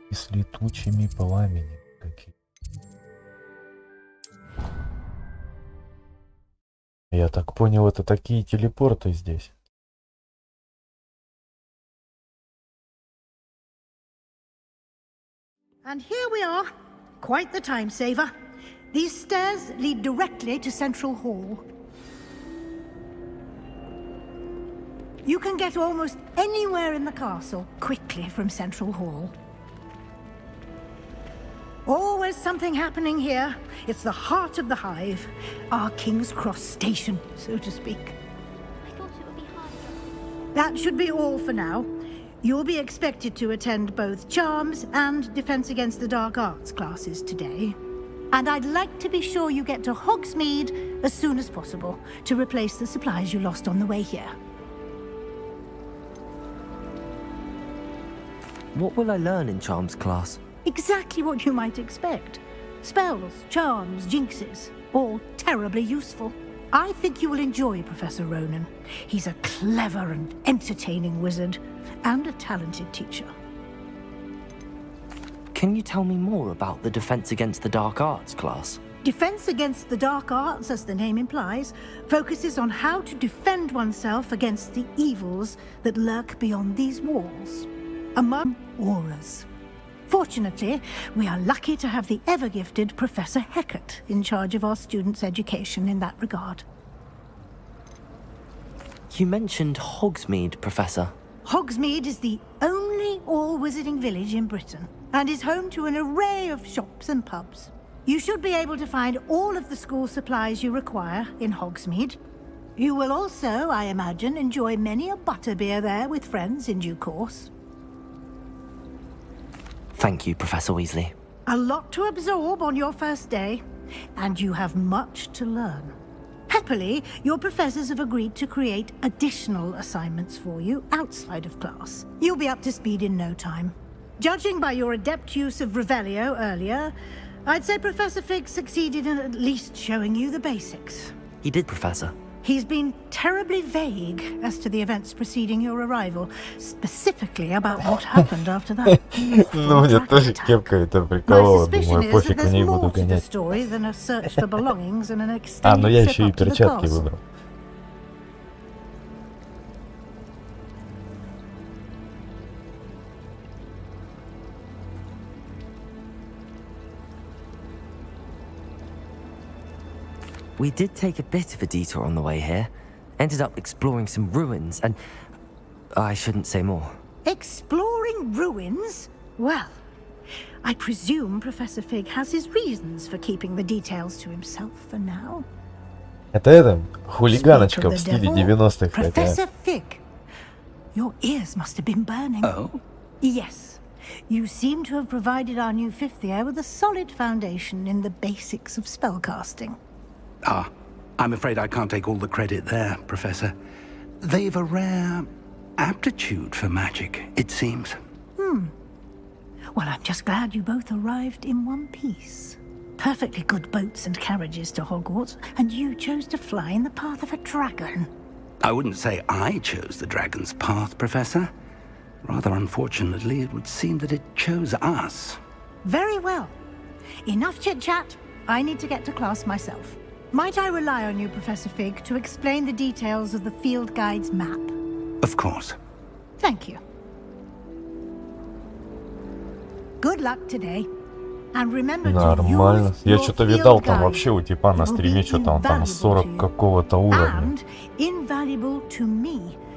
И с летучими пламенем какие. Я так понял, это такие телепорты здесь. And here we are. Quite the time saver. These stairs lead directly to Central Hall. You can get almost anywhere in the castle quickly from Central Hall. Always something happening here. It's the heart of the hive. Our King's Cross station, so to speak. I thought it would be harder. That should be all for now. You'll be expected to attend both Charms and Defense Against the Dark Arts classes today. And I'd like to be sure you get to Hogsmeade as soon as possible to replace the supplies you lost on the way here. what will I learn in Charms class? Exactly what you might expect. Spells, charms, jinxes, all terribly useful. I think you will enjoy Professor Ronan. He's a clever and entertaining wizard, and a talented teacher. Can you tell me more about the Defense Against the Dark Arts class? Defense Against the Dark Arts, as the name implies, focuses on how to defend oneself against the evils that lurk beyond these walls. Among auras. Fortunately, we are lucky to have the ever-gifted Professor Hecat in charge of our students' education in that regard. You mentioned Hogsmeade, Professor. Hogsmeade is the only all-wizarding village in Britain, and is home to an array of shops and pubs. You should be able to find all of the school supplies you require in Hogsmeade. You will also, I imagine, enjoy many a butterbeer there with friends in due course. Thank you, Professor Weasley. A lot to absorb on your first day, and you have much to learn. Happily, your professors have agreed to create additional assignments for you outside of class. You'll be up to speed in no time. Judging by your adept use of Revelio earlier, I'd say Professor Fig succeeded in at least showing you the basics. He did, Professor. He's been terribly vague as to the events preceding your arrival, specifically about what happened after that. Ну, мне тоже кепка это приколола, думаю, пофиг, в ней буду гонять. А, ну я еще и перчатки выбрал. We did take a bit of a detour on the way here. Ended up exploring some ruins and... I shouldn't say more. Exploring ruins? Well, I presume Professor Fig has his reasons for keeping the details to himself for now. Это хулиганочка в стиле 90-х. Professor Fig, your ears must have been burning. Oh? Yes. You seem to have provided our new fifth year with a solid foundation in the basics of spellcasting. Ah, I'm afraid I can't take all the credit there, Professor. They've a rare aptitude for magic, it seems. Well, I'm just glad you both arrived in one piece. Perfectly good boats and carriages to Hogwarts, and you chose to fly in the path of a dragon. I wouldn't say I chose the dragon's path, Professor. Rather unfortunately, it would seem that it chose us. Very well. Enough chit-chat. I need to get to class myself. Might I rely on you, Professor Fig, to explain the details of the field guide's map? Of course. Thank you. Good luck today. And remember Нормально. Я что-то видал, там вообще у типа на стриме что-то там 40 какого-то уровня.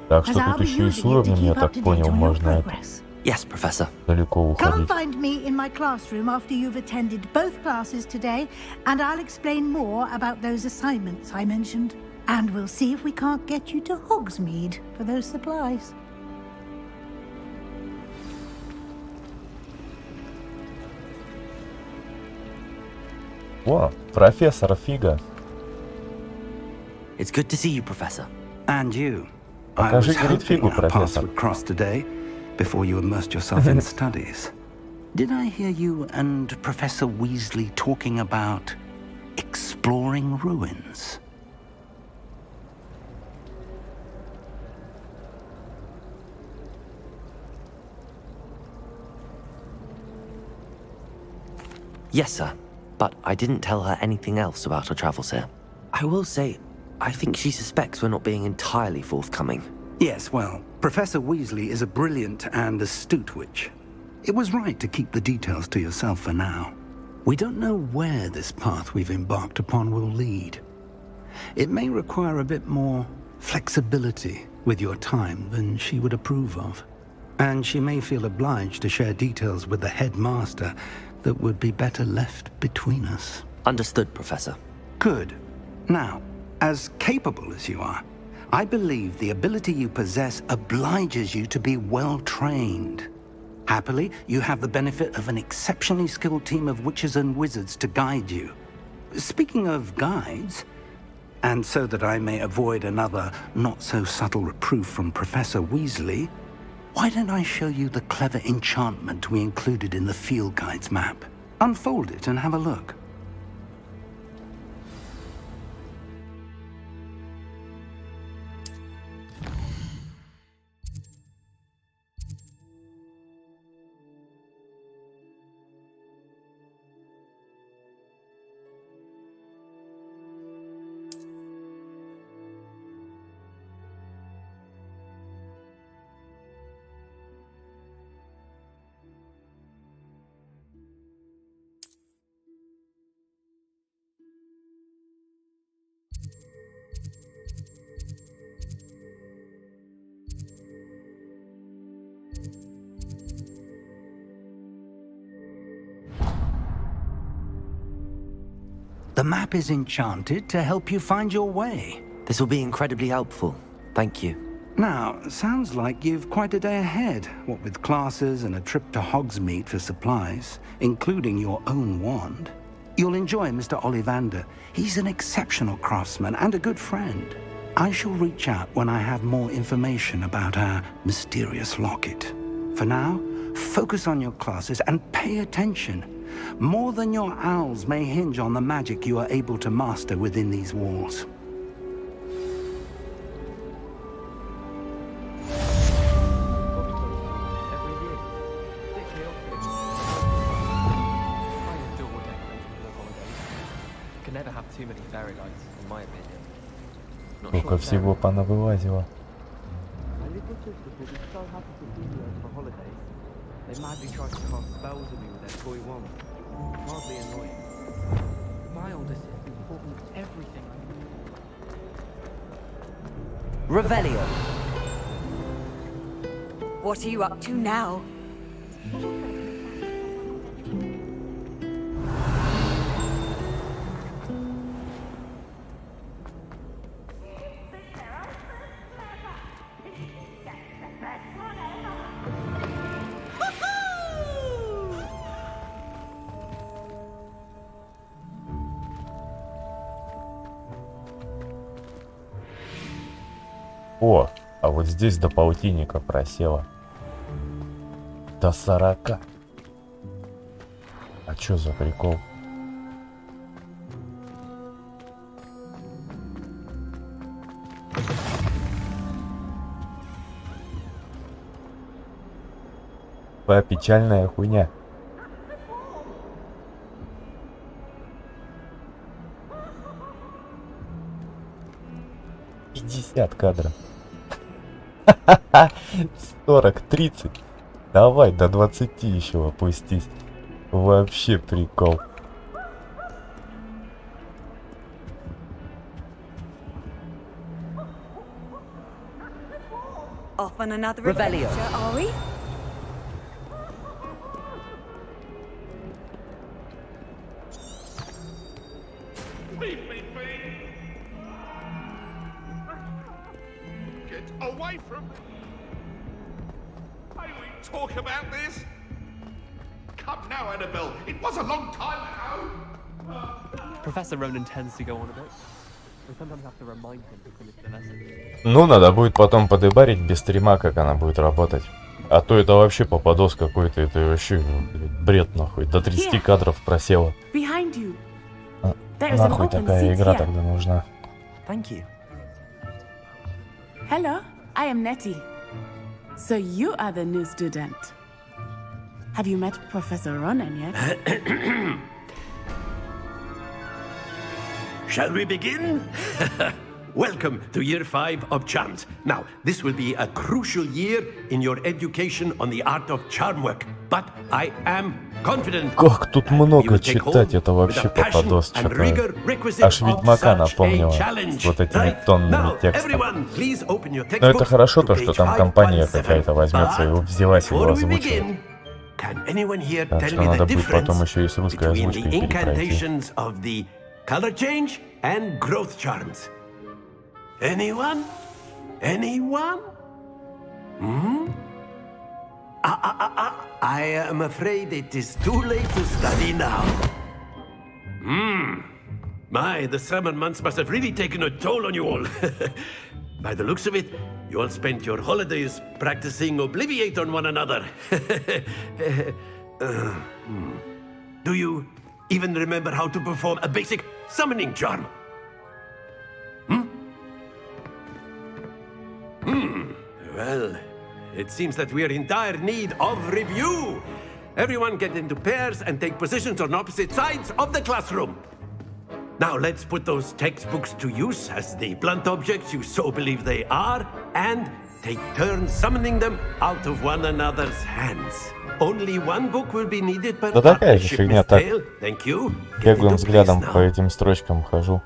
Так что тут еще и с уровнем, я так понял, можно это Yes, Professor. далеко Come уходить. find me in my classroom after you've attended both classes today, and I'll explain more about those assignments I mentioned. And we'll see if we can't get you to Hogsmeade for those supplies. О, профессор Фига. It's good to see you, Professor. And you. I Покажи, was говорит, hoping фигу, our paths профессор. would cross today before you immersed yourself in studies. Did I hear you and Professor Weasley talking about exploring ruins? Yes, sir. But I didn't tell her anything else about our travels here. I will say, I think she suspects we're not being entirely forthcoming. Yes, well, Professor Weasley is a brilliant and astute witch. It was right to keep the details to yourself for now. We don't know where this path we've embarked upon will lead. It may require a bit more flexibility with your time than she would approve of. And she may feel obliged to share details with the headmaster that would be better left between us. Understood, Professor. Good. Now, as capable as you are, I believe the ability you possess obliges you to be well-trained. Happily, you have the benefit of an exceptionally skilled team of witches and wizards to guide you. Speaking of guides, and so that I may avoid another not-so-subtle reproof from Professor Weasley, Why don't I show you the clever enchantment we included in the field guide's map? Unfold it and have a look. The map is enchanted to help you find your way. This will be incredibly helpful. Thank you. Now, sounds like you've quite a day ahead, what with classes and a trip to Hogsmeade for supplies, including your own wand. You'll enjoy Mr. Ollivander. He's an exceptional craftsman and a good friend. I shall reach out when I have more information about our mysterious locket. For now, focus on your classes and pay attention. More than your owls may hinge on the magic you are able to master within these walls. Can never have too many fairy lights, in my opinion. Сколько всего понавылазило. They madly try to cast spells on me with their toy wand. Hardly annoying. My old assistant taught me everything I knew. Revelio. What are you up to now? О, а вот здесь до полтинника просело. До 40. А чё за прикол? Какая печальная хуйня. Кадров. 40, 30. Давай до 20 еще опустись. Вообще прикол. Off on another adventure, are we? Leave me be! Get away from me! May we talk about this? Come now, Annabelle. It was a long time ago. Professor Ronan tends to go on a bit. We sometimes have to remind him to finish the lesson. Ну, надо будет потом подыбарить без стрима, как она будет работать. А то это вообще попадос какой-то, это вообще бред нахуй. До 30 кадров просело. Нахуй такая игра тогда нужна. Thank you. Hello, I am Nettie. So you are the new student. Have you met Professor Ronan yet? Shall we begin? Welcome to year 5 of charms. Now, this will be a crucial year in your education on the art of charm work. But I am confident. Как тут много читать, это вообще попадос. Что-то аж Ведьмака напомнило с вот этими тоннами текста. Но это хорошо, то, что там компания какая-то возьмется и взялась его озвучивать. Так что надо будет потом еще и с русской озвучкой перепройти. Color change and growth charms. Anyone? Anyone? I am afraid it is too late to study now. My, the summer months must have really taken a toll on you all. By the looks of it, You all spent your holidays practicing Obliviate on one another. Do you even remember how to perform a basic summoning charm? Well, it seems that we are in dire need of review. Everyone get into pairs and take positions on opposite sides of the classroom. Now let's put those textbooks to use as the blunt objects you so believe they are, and take turns summoning them out of one another's hands. Only one book will be needed per Да такая же partnership, фигня, Miss так. Dale. Thank you. Беглым взглядом по этим строчкам хожу.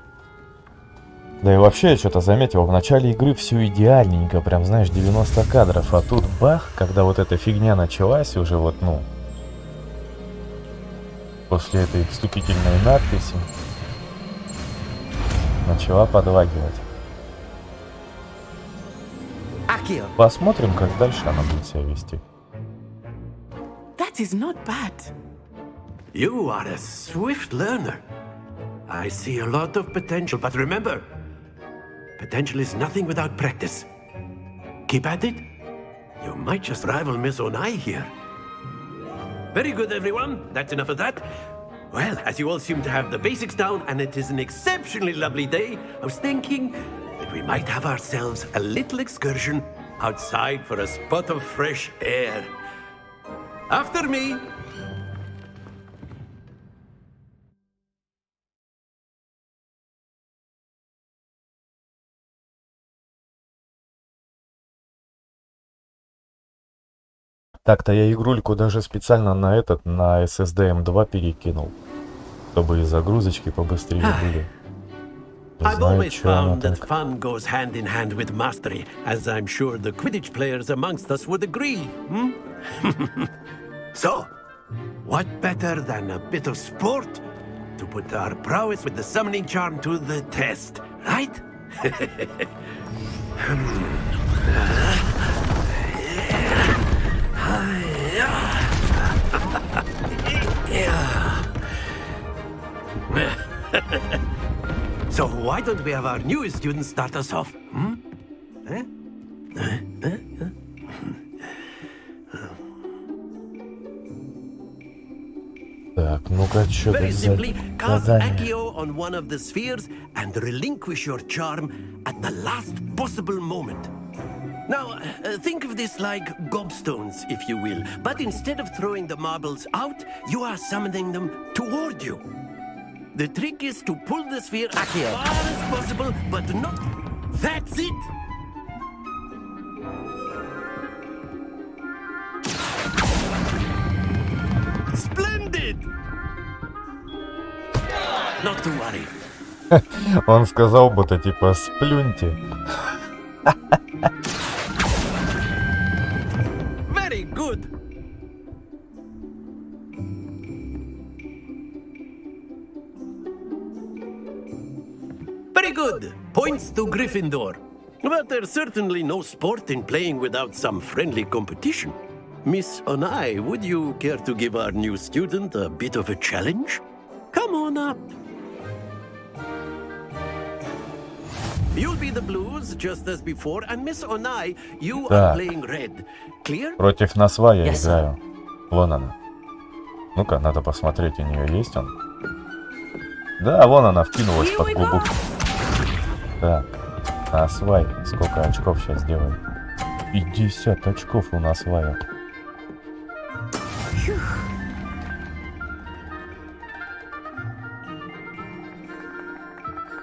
Да и вообще, я что-то заметил, в начале игры все идеальненько, прям, знаешь, 90 кадров, а тут бах, когда вот эта фигня началась уже вот, ну, после этой вступительной надписи, начала подлагивать. Посмотрим, как дальше она будет себя вести. That is not bad. You are a swift learner. I see a lot of potential, but remember, potential is nothing without practice. Keep at it. You might just rival Miss Onai here. Very good, everyone. That's enough of that. Well, as you all seem to have the basics down, and it is an exceptionally lovely day, I was thinking that we might have ourselves a little excursion outside for a spot of fresh air. After me. Так-то я игрульку даже специально на SSD M2 перекинул, чтобы и загрузочки побыстрее были. I've always found that fun goes hand in hand with mastery, as I'm sure the Quidditch players amongst us would agree. So, what better than a bit of sport to put our prowess with the summoning charm to the test, right? So why don't we have our newest student start us off? Так, ну-ка, что Very тут simply, за cast задание? Accio on one of the spheres and relinquish your charm at the last possible moment. Now, think of this like gobstones, if you will, but instead of throwing the marbles out, you are summoning them toward you. The trick is to pull the sphere as far as possible, but not... That's it! Splendid! Not to worry. Он сказал бы-то типа сплюньте. Very good. Very good. Points to Gryffindor. But there's certainly no sport in playing without some friendly competition. Miss Onai, would you care to give our new student a bit of a challenge? Come on up. You'll be the blues, just as before, and Miss Onai, you are playing red. Clear? Против Насва я играю. Вон она. Ну-ка, надо посмотреть, у нее есть он. Да, вон она вкинулась под губу. Так, Насвай. Сколько очков сейчас делает? 50 очков у Насвая.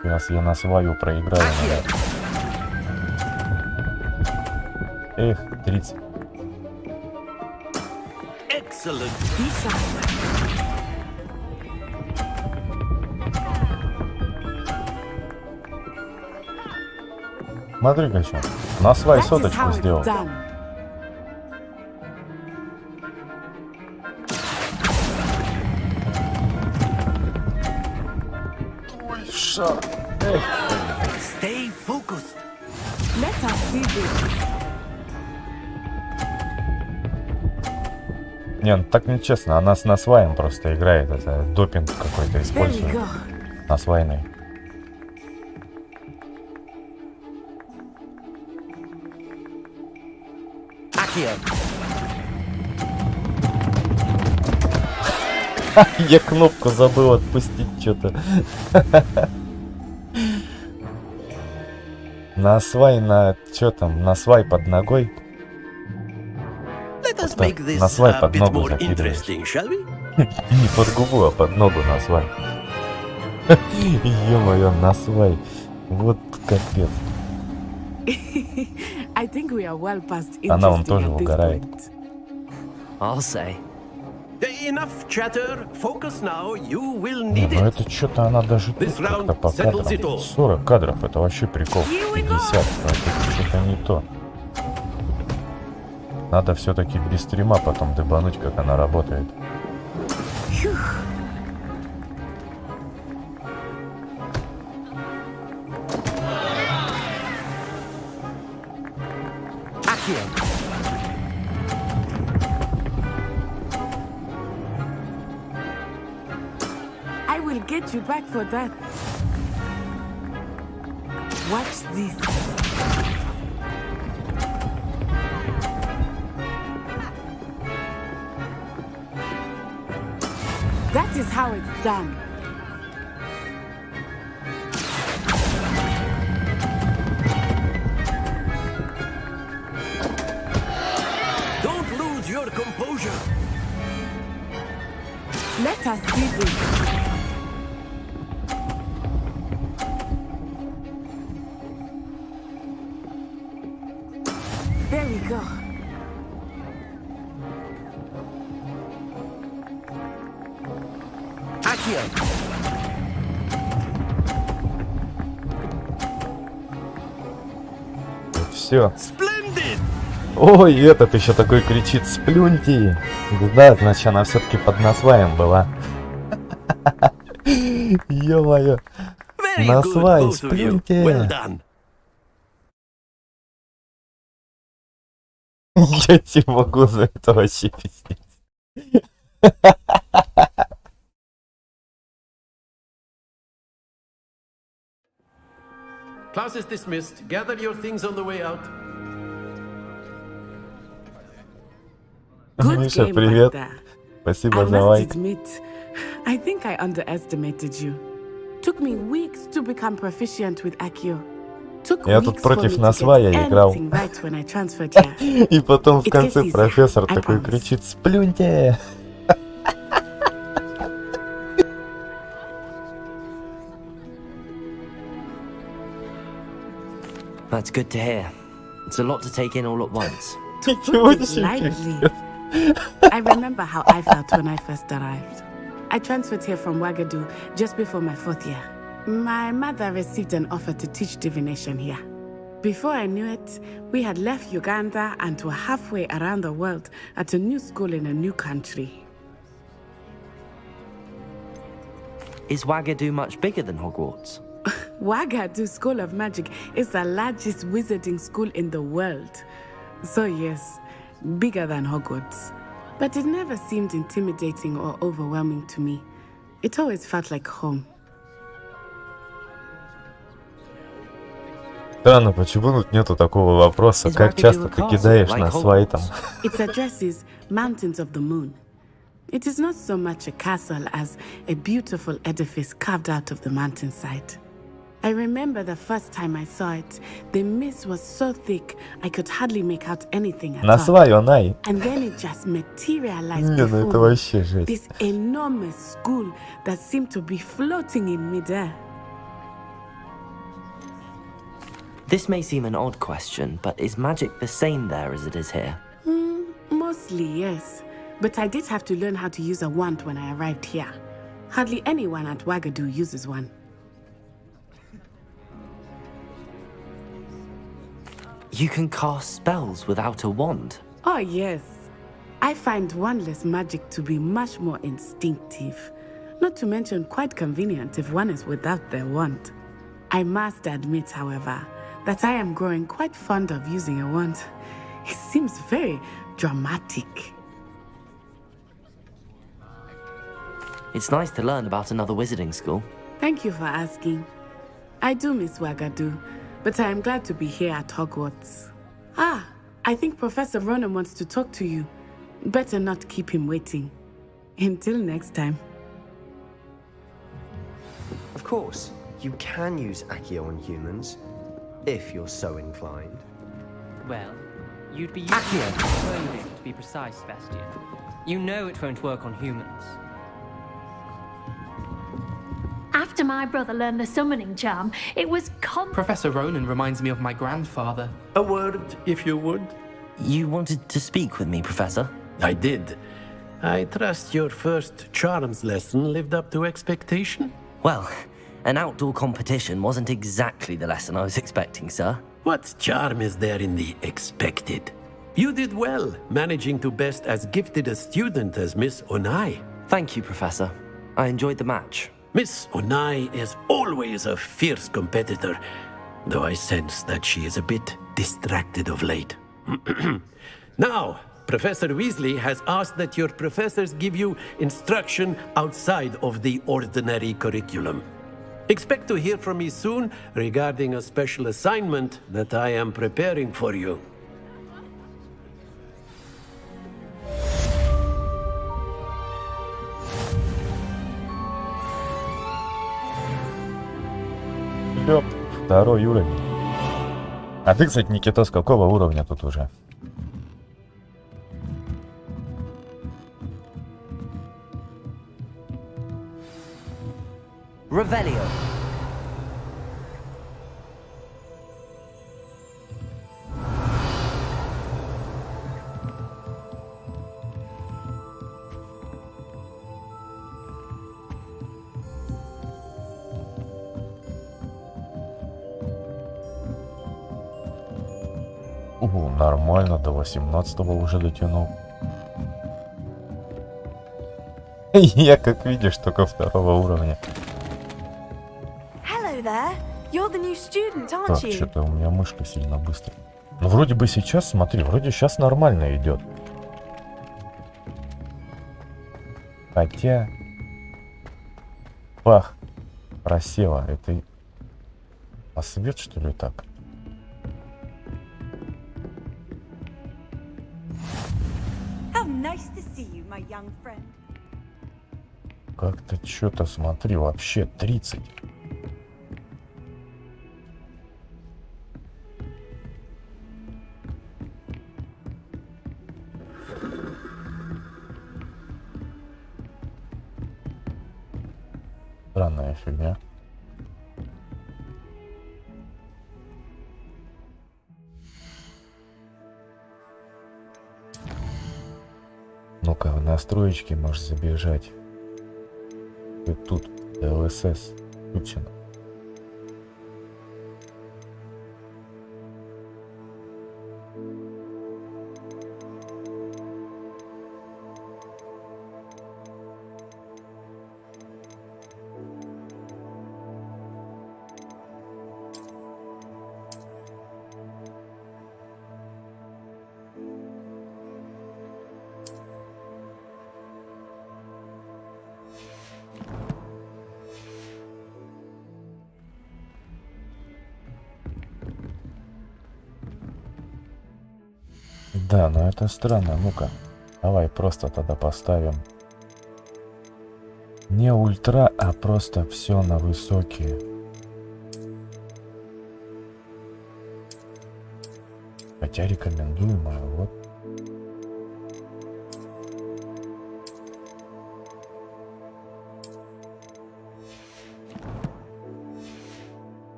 Сейчас я Насваю проиграю. Эх, 30. Excellent. Смотри-ка что. Насвай соточку сделал. Шар. Stay focused. Let us see this. Не, ну так нечестно. Она с Насваем просто играет. Это допинг какой-то использует. Насвайный. Я кнопку забыл отпустить что-то. На свай, чё там, на свай под ногой. На свай под ногу закидываешь. Не под губу, а под ногу на свай. Ё-моё, на свай. Вот капец. Она он тоже угорает. I'll say. Enough chatter. Focus now. You will Не, need ну it. это что-то она даже тут как-то по кадрам. 40 кадров, это вообще прикол. 50, это что-то не то. Надо все-таки без стрима потом дебануть, как она работает. I will get you back for that. Watch this. That is how it's done. Don't lose your composure. Let us see this. There we go. Все. Ой, этот еще такой кричит: сплюньте. Да, значит, она все-таки под насваем была. Ё-моё. Насвай, сплюньте. Я тебе могу за это вообще пиздец. Class is dismissed. Gather your things on the way out. Миша, привет. Спасибо за лайк. I think I underestimated you. Took me weeks to become proficient with Accio. Я тут против насвая играл. И потом в конце профессор такой кричит: сплюньте! That's good to hear. It's a lot to take in all at once. I remember how I felt when I first arrived. I transferred here from Ouagadougou just before my 4th year. My mother received an offer to teach divination here. Before I knew it, we had left Uganda and were halfway around the world at a new school in a new country. Is Ouagadougou much bigger than Hogwarts? Ouagadougou School of Magic is the largest wizarding school in the world. So yes, bigger than Hogwarts. But it never seemed intimidating or overwhelming to me. It always felt like home. Странно, почему тут нету такого вопроса, как часто ты кидаешь на свай там? Its address is Mountains of the Moon. It is not so much a castle as a beautiful edifice carved out of the mountainside. I remember the first time I saw it, the mist was so thick I could hardly make out anything at На свай, онай. And then it just materialized Не, ну это вообще жесть. this enormous school that seemed to be floating in midair. This may seem an odd question, but is magic the same there as it is here? Mostly, yes. But I did have to learn how to use a wand when I arrived here. Hardly anyone at Ouagadougou uses one. You can cast spells without a wand? Oh, yes. I find wandless magic to be much more instinctive. Not to mention quite convenient if one is without their wand. I must admit, however, that I am growing quite fond of using a wand. It seems very dramatic. It's nice to learn about another wizarding school. Thank you for asking. I do miss Ouagadougou, but I am glad to be here at Hogwarts. Ah, I think Professor Ronan wants to talk to you. Better not keep him waiting. Until next time. Of course, you can use Accio on humans, if you're so inclined. Well, you'd be using clothing, to be precise, Sebastian. You know it won't work on humans. After my brother learned the summoning charm, it was Professor Ronan reminds me of my grandfather. A word, if you would. You wanted to speak with me, Professor? I did. I trust your first charms lesson lived up to expectation? Well, an outdoor competition wasn't exactly the lesson I was expecting, sir. What charm is there in the expected? You did well, managing to best as gifted a student as Miss Onai. Thank you, Professor. I enjoyed the match. Miss Onai is always a fierce competitor, though I sense that she is a bit distracted of late. Now, Professor Weasley has asked that your professors give you instruction outside of the ordinary curriculum. Expect to hear from me soon regarding a special assignment that I am preparing for you. Ёп, второй уровень. А ты, кстати, Никита, с какого уровня тут уже? Revelio. Нормально, до 18-го уже дотянул. Я, как видишь, только второго уровня. Hello there. You're the new student, aren't Так, you? что-то у меня мышка сильно быстро. Ну, вроде бы сейчас, смотри, вроде сейчас нормально идет. Хотя... Пах, просела. Это... А свет, что ли, так? How nice to see you, my young friend. Как-то что-то, смотри, вообще 30. Странная фигня. Ну-ка, в настроечки можешь забежать. И тут ЛСС включено. Да, но это странно. Ну-ка, давай просто тогда поставим не ультра, а просто все на высокие. Хотя рекомендуемое, вот.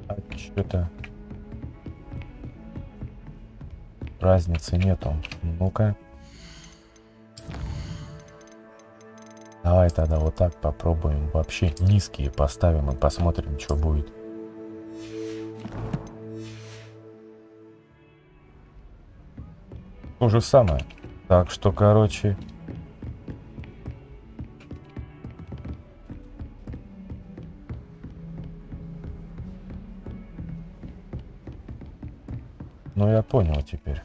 Так, что-то... Разницы нету. Ну-ка. Давай тогда вот так попробуем. Вообще низкие поставим и посмотрим, что будет. То же самое. Так что, короче... Ну, я понял теперь.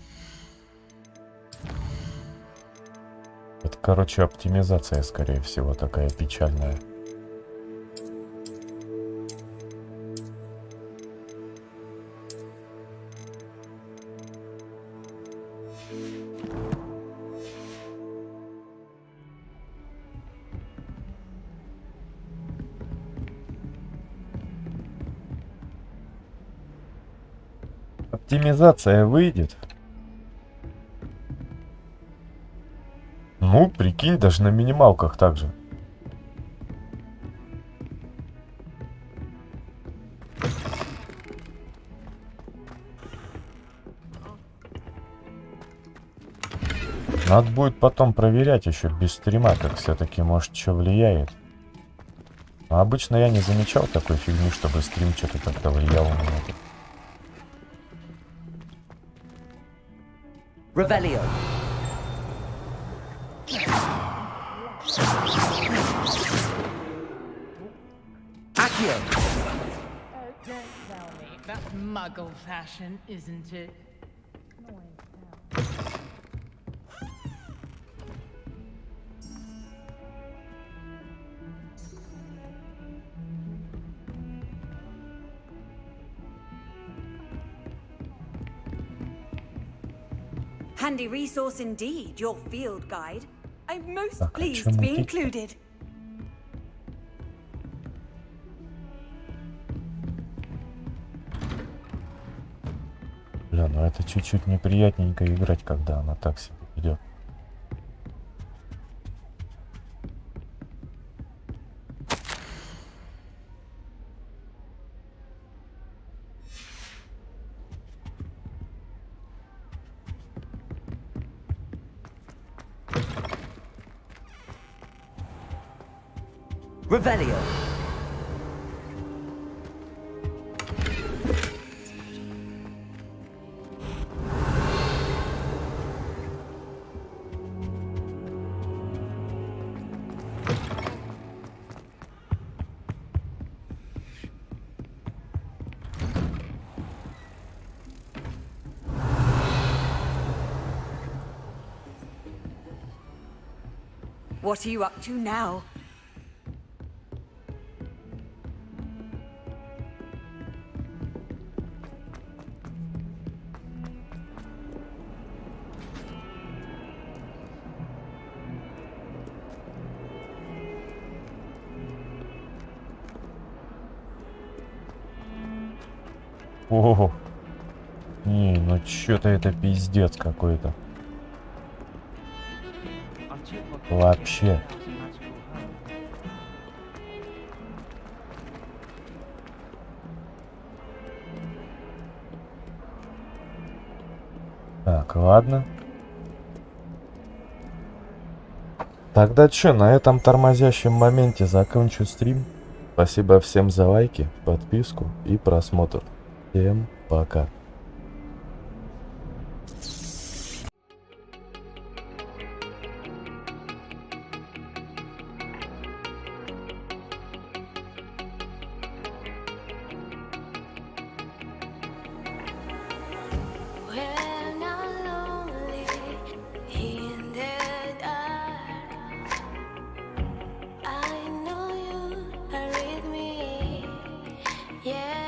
Это, короче, оптимизация, скорее всего, такая печальная. Оптимизация выйдет. Ну, прикинь, даже на минималках так же. Надо будет потом проверять еще без стрима, как все-таки, может, что влияет. Но обычно я не замечал такой фигни, чтобы стрим что-то как-то влиял на это. Revelio. Accio. Don't tell me. That's muggle fashion, isn't it? Handy resource indeed, your field guide. I'm most Так, pleased to be included. Бля, ну это чуть-чуть неприятненько играть, когда она так себя ведет. Revelio. What are you up to now? Ого. Не, ну чё-то это пиздец какой-то. Вообще. Так, ладно. Тогда чё, на этом тормозящем моменте закончу стрим. Спасибо всем за лайки, подписку и просмотр. Всем пока. Yeah.